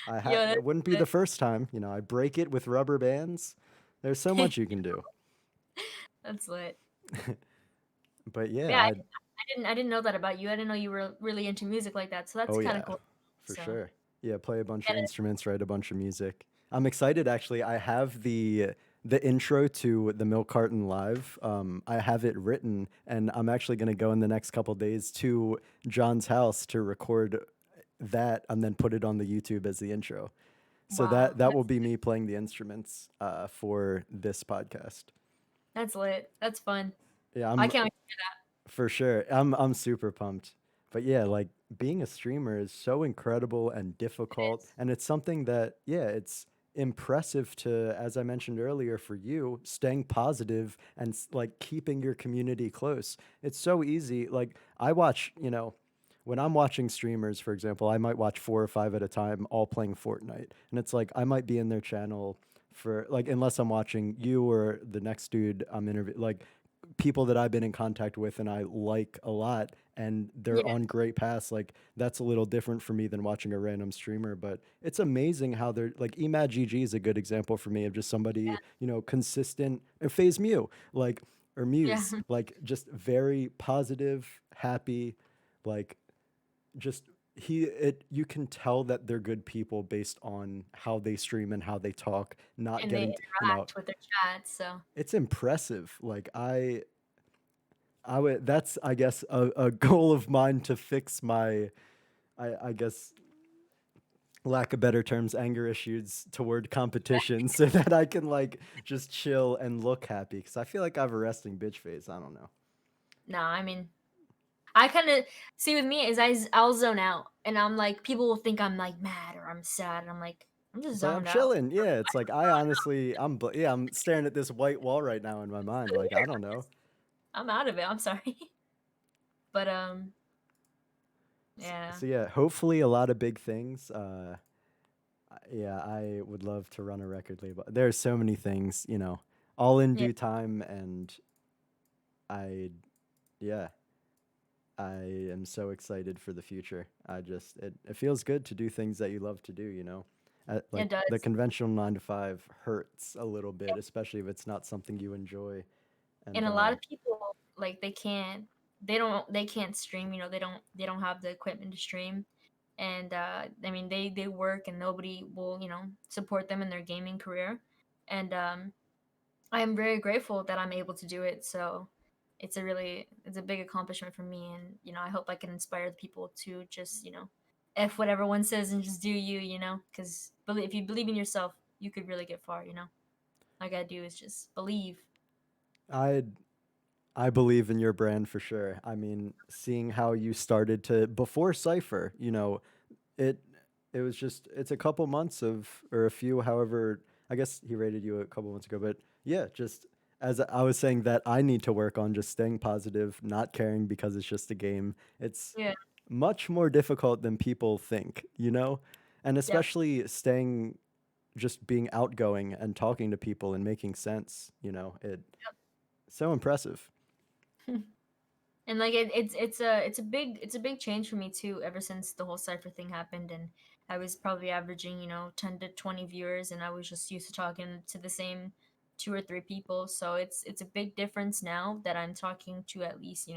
Yo, it that's wouldn't be lit. the first time. I break it with rubber bands. There's so much you can do. That's lit. But yeah, Yeah, I didn't know that about you. I didn't know you were really into music like that. So that's oh kind of yeah, cool. for So sure. Yeah, play a bunch get of it. instruments, write a bunch of music. I'm excited actually. I have the intro to the Milk Carton Live. I have it written, and I'm actually going to go in the next couple days to John's house to record that and then put it on the YouTube as the intro. So Wow, that will be me playing the instruments for this podcast. that's lit. That's fun. Yeah, I I'm can't wait. for sure. I'm super pumped. But yeah, like being a streamer is so incredible and It difficult, is. and it's something that yeah, it's impressive to, as I mentioned earlier, for you staying positive and like keeping your community close. It's so easy. Like I watch, when I'm watching streamers, for example, I might watch 4 or 5 at a time, all playing Fortnite, and it's like I might be in their channel for like unless I'm watching you or the next dude I'm interviewing, like people that I've been in contact with and I like a lot and they're Yeah, on great paths, like that's a little different for me than watching a random streamer. But it's amazing how they're like EMAD is a good example for me of just somebody, consistent, or Phase Mew, like or yeah, Muse, like just very positive, happy, like just you can tell that they're good people based on how they stream and how they talk, not and they getting interact with their chats, so it's impressive. Like I would. That's I guess a goal of mine to fix my I guess lack of better terms anger issues toward competition so that I can like just chill and look happy because I feel like I have a resting bitch face. I don't know, no, I mean, I kinda see with me is I'll zone out, and I'm like people will think I'm, like, mad or I'm sad, and I'm like, "I'm just but I'm zoned out." chilling. Yeah, it's like I honestly yeah I'm staring at this white wall right now in my mind. Like I don't know. I'm out of it, I'm sorry. But, So, yeah. so yeah, hopefully a lot of big things. Yeah, I would love to run a record label. There's so many things, all in Yeah, due time, and I, yeah, I am so excited for the future. It feels good to do things that you love to do, it Like the does. conventional 9 to 5 hurts a little bit, especially if it's not something you enjoy. And And a lot of people, like, they can't stream, they don't have the equipment to stream, and, I mean, they work and nobody will, support them in their gaming career, and, I am very grateful that I'm able to do it. So it's a big accomplishment for me, and I hope I can inspire the people to just f what everyone says and just do you, because if you believe in yourself, you could really get far. All I gotta do is just believe. I I believe in your brand for sure. I mean, seeing how you started to before Cypher, it it was just it's a couple months of or a few however I guess he rated you a couple months ago, but yeah, just as I was saying that I need to work on just staying positive, not caring because it's just a game. It's Yeah. much more difficult than people think, and Yep. especially staying just being outgoing and talking to people and making sense, so impressive. And like it's a big change for me too ever since the whole cipher thing happened, and I was probably averaging 10 to 20 viewers, and I was just used to talking to the same two or three people. So it's a big difference now that I'm talking to at least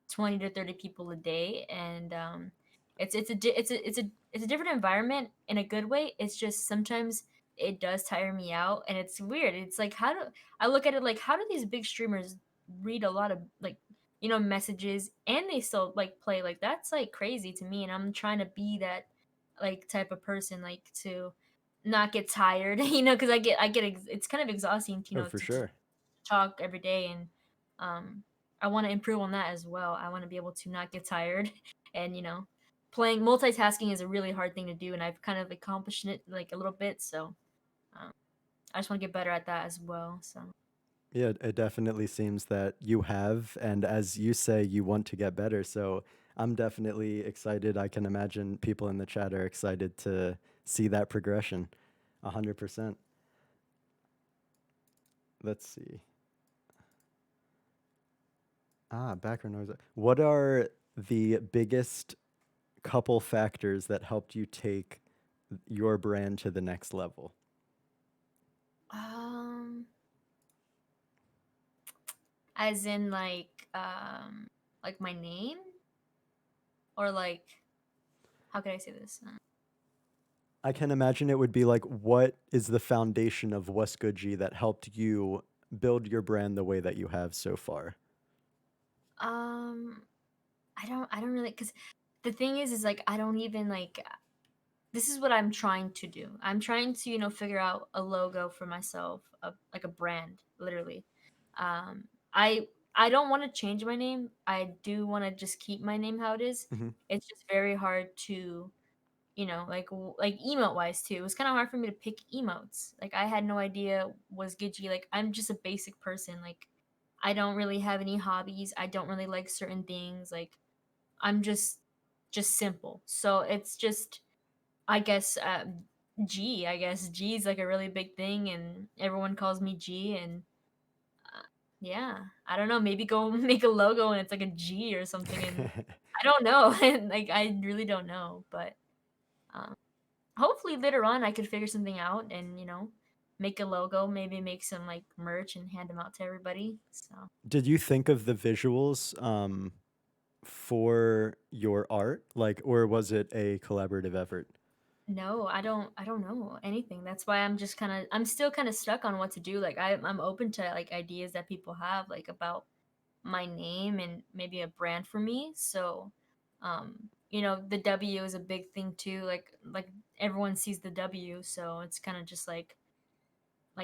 20 to 30 people a day, and it's a different environment in a good way. It's just sometimes it does tire me out, and it's weird. It's like, how do I look at it, like, how do these big streamers read a lot of, like, messages, and they still like play? Like, that's like crazy to me, and I'm trying to be that like type of person, like, to not get tired, because it's kind of exhausting, Oh, for to sure. talk every day, and I want to improve on that as well. I want to be able to not get tired, and playing multitasking is a really hard thing to do, and I've kind of accomplished it like a little bit. So um, I just want to get better at that as well. So Yeah, it definitely seems that you have, and as you say, you want to get better. So I'm definitely excited. I can imagine people in the chat are excited to see that progression. 100%. Let's see. Background noise. What are the biggest couple factors that helped you take your brand to the next level? um, as in like my name, or like, how can I say this? I can imagine it would be like, what is the foundation of Whussgoodg that helped you build your brand the way that you have so far? Um, I don't really, because the thing is like I don't even like this is what I'm trying to do. I'm trying to, figure out a logo for myself, like a brand, literally. Um, I don't want to change my name. I do want to just keep my name how it is. Mhm. It's just very hard to, like emote wise too. It was kind of hard for me to pick emotes. Like I had no idea was Gidgy. Like I'm just a basic person. Like I don't really have any hobbies. I don't really like certain things. Like I'm just simple. So it's just I guess G. I guess G is like a really big thing, and everyone calls me G. And uh, yeah, I don't know. Maybe go make a logo and it's like a G or something. And I don't know. And like I really don't know. But um, hopefully later on I could figure something out and make a logo. Maybe make some like merch and hand them out to everybody. So Did you think of the visuals for your art, like, or was it a collaborative effort? no, I don't know anything. That's why I'm still kind of stuck on what to do. Like I'm open to like ideas that people have like about my name and maybe a brand for me. So the W is a big thing too. Like everyone sees the W, so it's kind of just like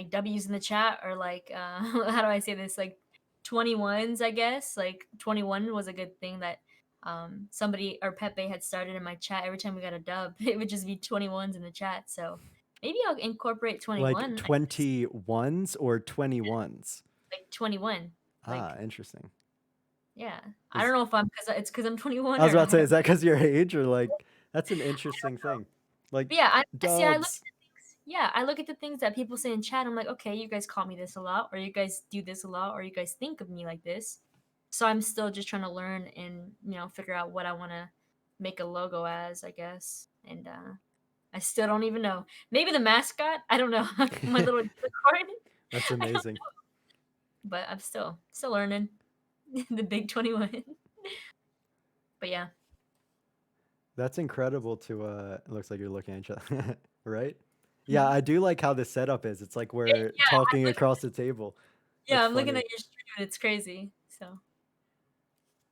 W's in the chat or like how do I say this? Like 21s, I guess. Like 21 was a good thing that somebody or Pepe had started in my chat. Every time we got a dub, it would just be 21s in the chat. So maybe I'll incorporate Like 21, I guess. 21s or 21s? Like 21. Ah, Like interesting. yeah. I don't Is know if I'm because it's because I'm I 21 was or about to I say, don't is that because your age, or like that's an I don't interesting know. thing? Like But yeah, I see. I look dubs. at the things. Yeah, I look at the things that people say in chat. I'm like, okay, you guys call me this a lot, or you guys do this a lot, or you guys think of me like this. So I'm still just trying to learn and figure out what I want to make a logo as, I guess. And I still don't even know. Maybe the mascot. I don't know. My little unicorn. That's I don't amazing. know, but I'm still learning the big 21. But yeah. That's incredible to it looks like you're looking at each other, right? Yeah, I do like how the setup is. It's like we're Yeah, talking across the table. yeah, That's I'm looking funny. at your stream and it's crazy. So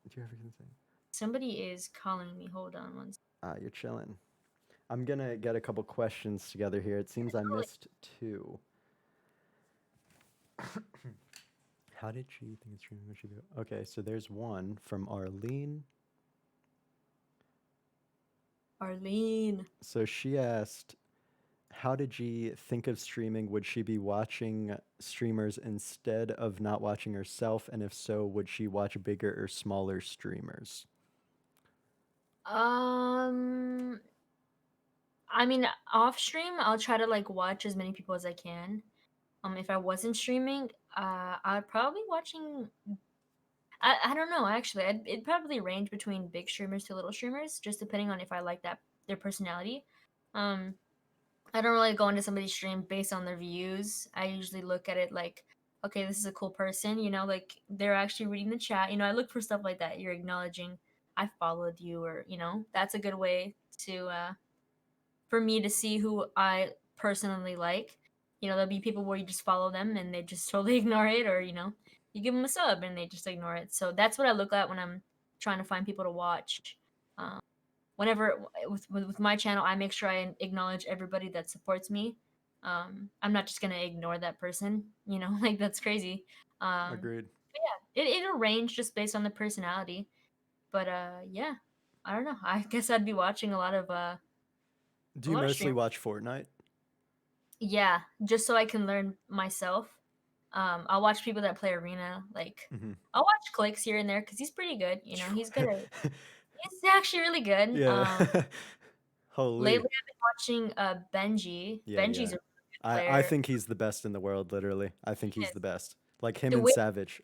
Did you ever get the thing? somebody is calling me. Hold on one second. Ah, you're chilling. I'm gonna get a couple questions together here. It seems I Totally. missed two. How did she think it's streaming? What she do? Okay, so there's one from Arlene. Arlene. So she asked, how did she think of streaming? Would she be watching streamers instead of not watching herself? And if so, would she watch bigger or smaller streamers? Um, I mean, off stream, I'll try to like watch as many people as I can. If I wasn't streaming, I'd probably watching. I don't know actually. It'd probably range between big streamers to little streamers, just depending on if I like that their personality. Um, I don't really go into somebody's stream based on their views. I usually look at it like, okay, this is a cool person, like they're actually reading the chat. I look for stuff like that. You're acknowledging I followed you, or that's a good way to for me to see who I personally like. There'll be people where you just follow them and they just totally ignore it, or you give them a sub and they just ignore it. So that's what I look at when I'm trying to find people to watch. Um, Whenever with my channel, I make sure I acknowledge everybody that supports me. I'm not just gonna ignore that person, like that's crazy. Agreed. But yeah, it'll range just based on the personality. But yeah, I don't know. I guess I'd be watching Do a you lot of mostly streamers. watch Fortnite? Yeah, just so I can learn myself. I'll watch people that play arena. Like Hmm. I'll watch clicks here and there because he's pretty good. He's good at. He's actually really good. Yeah. Lately Holy. I've been watching Benji. Yeah, Benji's yeah. a really good I player. think he's the best in the world, literally. I think He he's is. the best. Like him The and way Savage.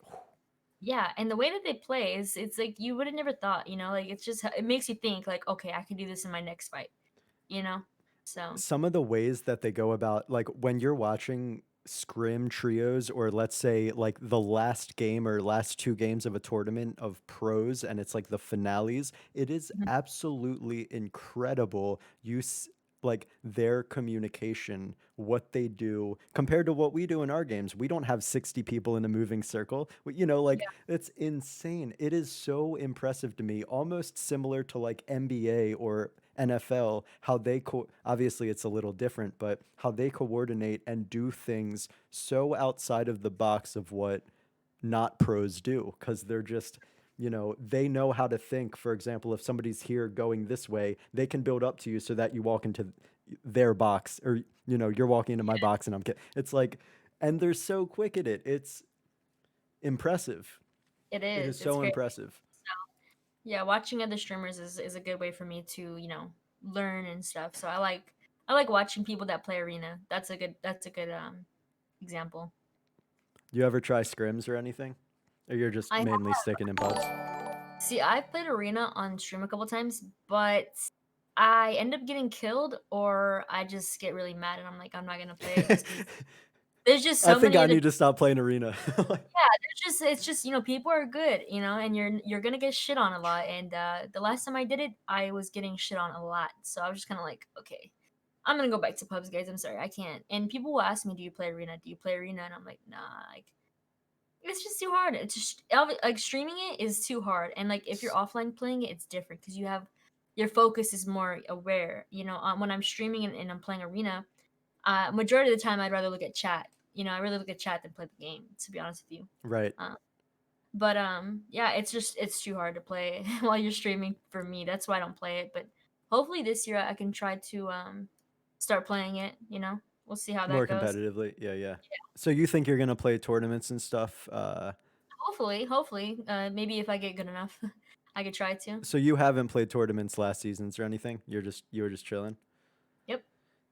Yeah, and the way that they play is it's like you would have never thought, like it's just it makes you think like, okay, I can do this in my next fight, you know? So Some of the ways that they go about, like when you're watching scrim trios, or let's say like the last game or last two games of a tournament of pros, and it's like the finales, it is mhm. absolutely incredible. like their communication, what they do compared to what we do in our games. We don't have 60 people in a moving circle. Like Yeah, it's insane. It is so impressive to me, almost similar to like NBA or NFL, how obviously it's a little different, but how they coordinate and do things so outside of the box of what not pros do, because they're just, they know how to think. For example, if somebody's here going this way, they can build up to you so that you walk into their box, or you're walking into my box and I'm kidding. It's like, and they're so quick at it. It's impressive. it It is is. It's so great. impressive. Yeah, watching other streamers is a good way for me to, learn and stuff. So I like watching people that play arena. That's a good example. You ever try scrims or anything? Or you're just I mainly sticking in pubs? See, I played arena on stream a couple times, but I end up getting killed or I just get really mad and I'm like, I'm not gonna play it just because there's just I so think many I other need to stop playing arena. yeah, there's just it's just, people are good, and you're gonna get shit on a lot. And the last time I did it, I was getting shit on a lot. So I was just kinda like, okay, I'm gonna go back to pubs, guys. I'm sorry, I can't. And people will ask me, do you play arena? Do you play arena? And I'm like, nah, like it's just too hard. It's just like streaming it is too hard, and like if you're offline playing it, it's different because you have your focus is more aware. When I'm streaming and I'm playing arena, majority of the time I'd rather look at chat. I really look at chat than play the game. To be honest with you, Right. uh, but yeah, it's too hard to play while you're streaming for me. That's why I don't play it. But hopefully this year I can try to start playing it. We'll see how that More goes. competitively. Yeah, yeah. So you think you're gonna play tournaments and stuff? Hopefully, maybe if I get good enough, I could try to. So you haven't played tournaments last seasons or anything? You were just chilling? Yep.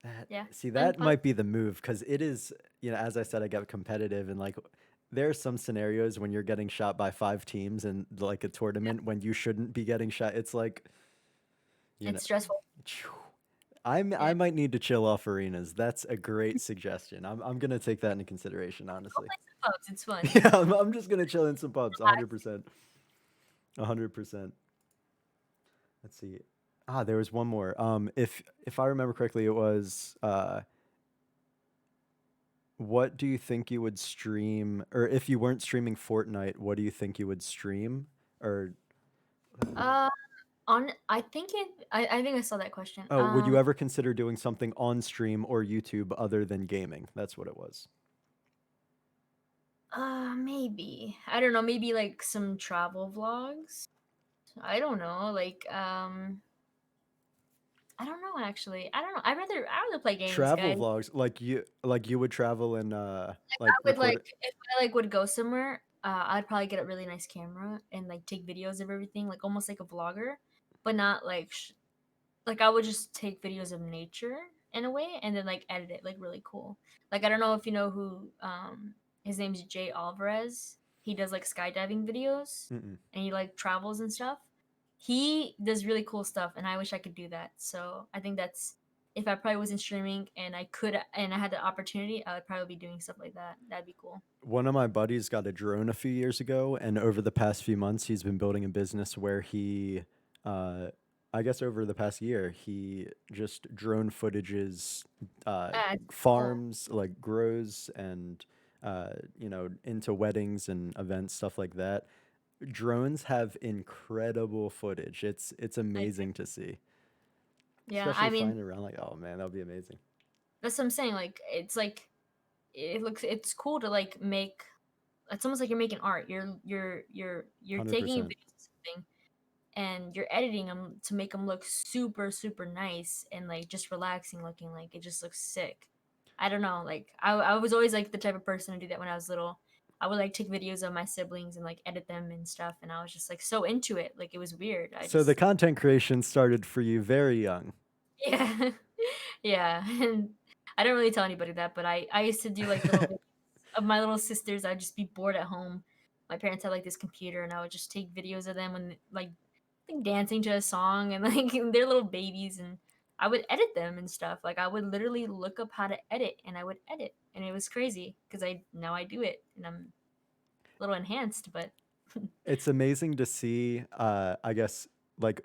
That Yeah. see, And that pub. might be the move, because it is, as I said, I get competitive, and like there are some scenarios when you're getting shot by 5 teams in like a Yeah. tournament when you shouldn't be getting shot. It's like, you know, It's stressful. phew. I Yeah. might need to chill off arenas. That's a great suggestion. I'm gonna take that into consideration, Go honestly. play some pubs. It's fun. Yeah, I'm just gonna chill in some pubs, 100%. 100%. Let's see. There was one more. If I remember correctly, it was what do you think you would stream, or if you weren't streaming Fortnite, what do you think you would stream? Or Uh, I think I saw that question. oh, would you ever consider doing something on stream or YouTube other than gaming? That's what it was. Maybe. I don't know. Maybe like some travel vlogs. I don't know. Like, I don't know actually. I don't know. I'd rather play games, Travel guys. vlogs, like you would travel and like I would record like it. if I like would go somewhere, I'd probably get a really nice camera and like take videos of everything, like almost like a vlogger, but not like like I would just take videos of nature in a way and then like edit it like really cool. Like I don't know if you know who his name's Jay Alvarez. He does like skydiving videos Mm-mm. and he like travels and stuff. He does really cool stuff and I wish I could do that. So I think that's if I probably wasn't streaming and I had the opportunity, I would probably be doing stuff like that. That'd be cool. One of my buddies got a drone a few years ago, and over the past few months, he's been building a business where uh, I guess over the past year, he just drone footages, It's cool. farms, like grows, and into weddings and events, stuff like that. Drones have incredible footage. It's I agree. amazing to see, Yeah, especially I mean, flying around. Like, oh man, that would be amazing. that's what I'm saying. Like it's cool to like make. It's almost like you're making art. You're Hundred taking percent. videos of something and you're editing them to make them look super super nice and like just relaxing looking. Like it just looks sick. I don't know. Like I was always like the type of person to do that when I was little. I would like take videos of my siblings and like edit them and stuff, and I was just like so into it. Like it was weird. I So the just content creation started for you very young. yeah, yeah. And I don't really tell anybody that, but I used to do like little videos of my little sisters. I'd just be bored at home. My parents had like this computer, and I would just take videos of them when like dancing to a song and like they're little babies, and I would edit them and stuff. Like I would literally look up how to edit, and I would edit, and it was crazy because I now I do it, and I'm a little enhanced, but It's amazing to see, I guess, like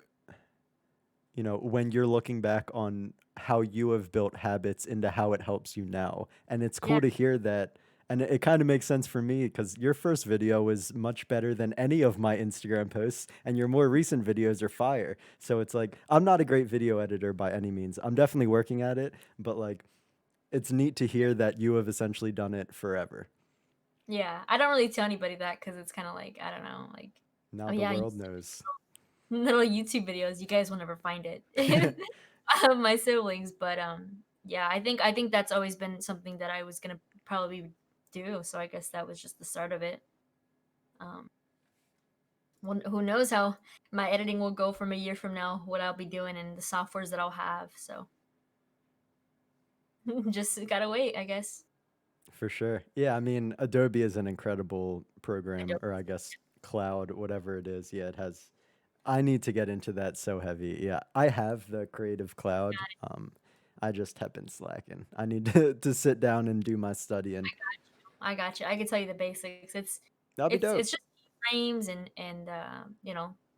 when you're looking back on how you have built habits into how it helps you now. And it's Yeah, cool to hear that. And it kind of makes sense for me because your first video was much better than any of my Instagram posts, and your more recent videos are fire. So it's like, I'm not a great video editor by any means. I'm definitely working at it, but like, it's neat to hear that you have essentially done it forever. yeah. I don't really tell anybody that because it's kind of like I don't know, like, Now oh the yeah, you world see knows. little YouTube videos. You guys will never find it. My siblings, but yeah, I think that's always been something that I was gonna probably do. So I guess that was just the start of it. Um, who knows how my editing will go from a year from now, what I'll be doing and the softwares that I'll have. So just gotta wait, I guess. For sure. Yeah, I mean, Adobe is an incredible program, or I Adobe. guess cloud, whatever it is. Yeah, it has. I need to get into that so heavy. Yeah, I have the Creative Cloud. I just have been slacking. I need to sit down and do my studying. I got you. I can tell you the basics. It's That'll be it's dope. it's just frames and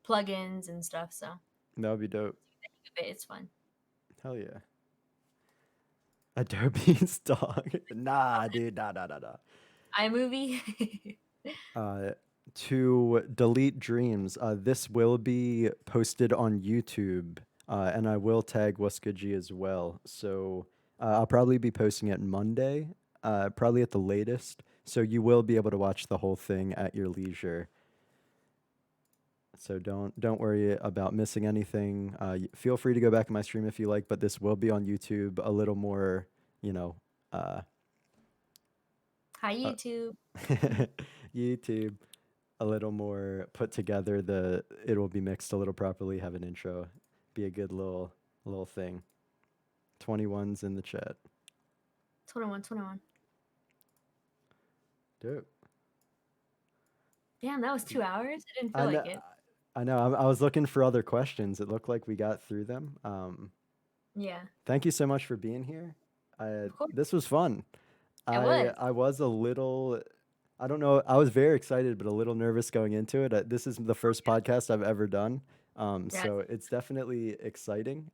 plugins and stuff. So That'll be dope. it's fun. Hell yeah. Adobe's dog. Nah, dude. Nah, nah, nah, nah. iMovie. Uh, to delete dreams. This will be posted on YouTube, and I will tag Whussgoodg as well. So I'll probably be posting it Monday, probably at the latest. So you will be able to watch the whole thing at your leisure. So don't worry about missing anything. Feel free to go back to my stream if you like, but this will be on YouTube a little more, you know, uh, Hi uh, YouTube. YouTube a little more put together. It'll be mixed a little properly. Have an intro, be a good little thing. 21's in the chat. 21, 21. Dope. Damn, that was 2 hours. I didn't feel I like know. it. I know. I was looking for other questions. It looked like we got through them. Yeah, Thank you so much for being here. of course. This was fun. It I was. I was a little. I don't know. I was very excited, but a little nervous going into it. This is the first podcast I've ever done, Yeah, so it's definitely exciting.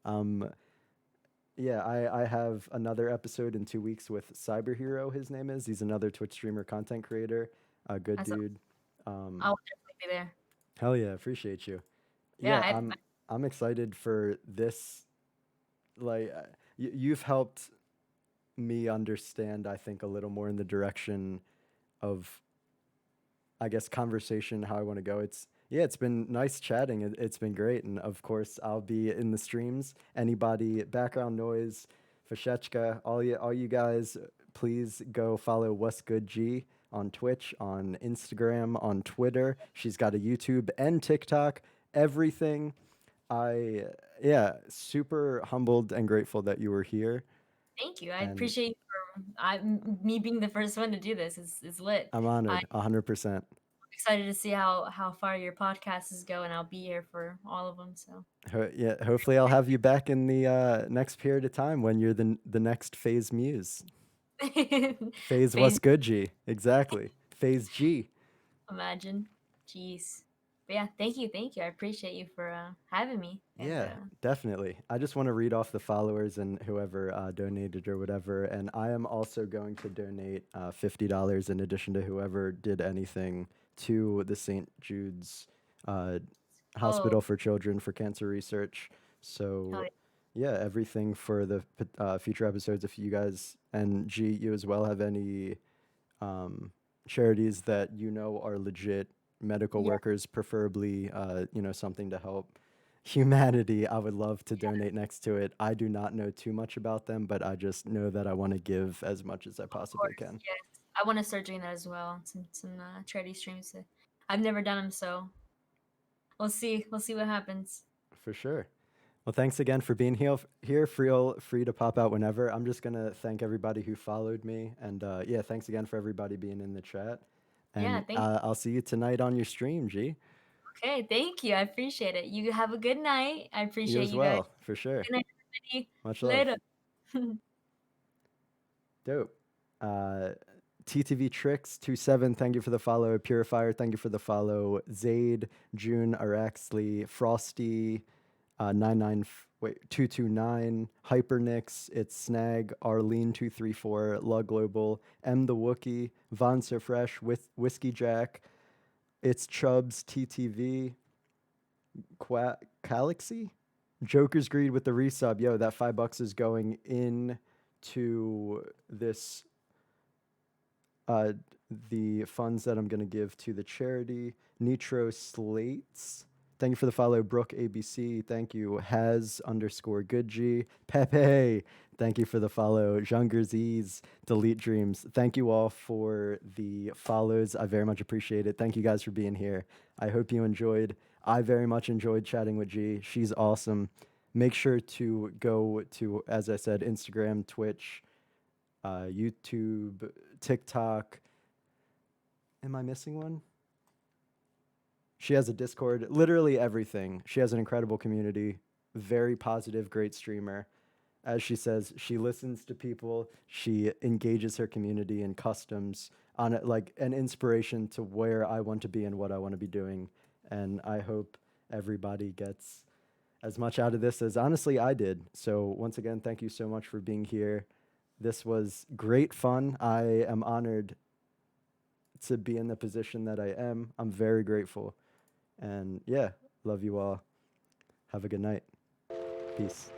Yeah, I have another episode in 2 weeks with Cyber Hero. His name is. He's another Twitch streamer, content creator, a good that's. dude. Um, I'll definitely be there. Hell yeah, appreciate you. Yeah, Yeah, I'm excited for this. Like, you've helped me understand, I think, a little more in the direction of, I guess, conversation, how I want to go. It's been nice chatting. It's been great, and of course, I'll be in the streams. Anybody, background noise, Fashechka, all you guys, please go follow Whussgoodg on Twitch, on Instagram, on Twitter. She's got a YouTube and TikTok. Everything. I Yeah, super humbled and grateful that you were here, thank you. I and appreciate you for me being the first one to do this. It's lit. I'm I'm honored, 100%. excited to see how far your podcast is going. I'll be here for all of them. So Yeah, hopefully I'll have you back in the next period of time when you're the next phase muse. Phase phase. what's good G. Exactly. Phase G. Imagine. Jeez. But yeah, thank you. I appreciate you for having me. And Yeah, definitely. I just want to read off the followers and whoever donated or whatever. And I am also going to donate $50 in addition to whoever did anything to the St. Jude's uh, Hospital oh, for Children for Cancer Research. hell So, yeah. yeah, everything for the future episodes. If you guys and G, you as well have any um, charities that you know are legit medical Yeah, workers, preferably something to help humanity, I would love to donate next to it. I do not know too much about them, but I just know that I want to give as much as I of possibly course. can. Yes. I want to start doing that as well. Some charity streams. I've never done them, so we'll see. We'll see what happens. For sure. Well, thanks again for being here. Feel free to pop out whenever. I'm just gonna thank everybody who followed me, and yeah, thanks again for everybody being in the chat. Yeah, And thank you. I'll see you tonight on your stream, G. Okay, thank you. I appreciate it. You have a good night. I You appreciate as you guys. well, for sure. Good night, everybody. Much love. Later. Dope. Uh, TTV Tricks 27, thank you for the follow. Purifier, thank you for the follow. Zaid, June, Araxley, Frosty, 99 wait, 229, Hypernix, it's Snag, Arlene234, Lug Global, M the Wookie, Von So Fresh, with Whiskey Jack, it's Chubbs, TTV, Galaxy, Joker's Greed with the resub. Yo, that $5 is going in to this uh, the funds that I'm going to give to the charity. Nitro Slates. Thank you for the follow, Brooke ABC. Thank you, Has_Goodg. Pepe. Thank you for the follow, Jungerzies, Delete Dreams. Thank you all for the follows. I very much appreciate it. Thank you guys for being here. I hope you enjoyed. I very much enjoyed chatting with G. She's awesome. Make sure to go to, as I said, Instagram, Twitch, YouTube, TikTok. Am I missing one? She has a Discord, literally everything. She has an incredible community, very positive, great streamer. As she says, she listens to people, she engages her community in customs on it, like an inspiration to where I want to be and what I want to be doing. And I hope everybody gets as much out of this as honestly I did. So once again, thank you so much for being here. This was great fun. I am honored to be in the position that I am. I'm very grateful. And yeah, love you all. Have a good night. Peace.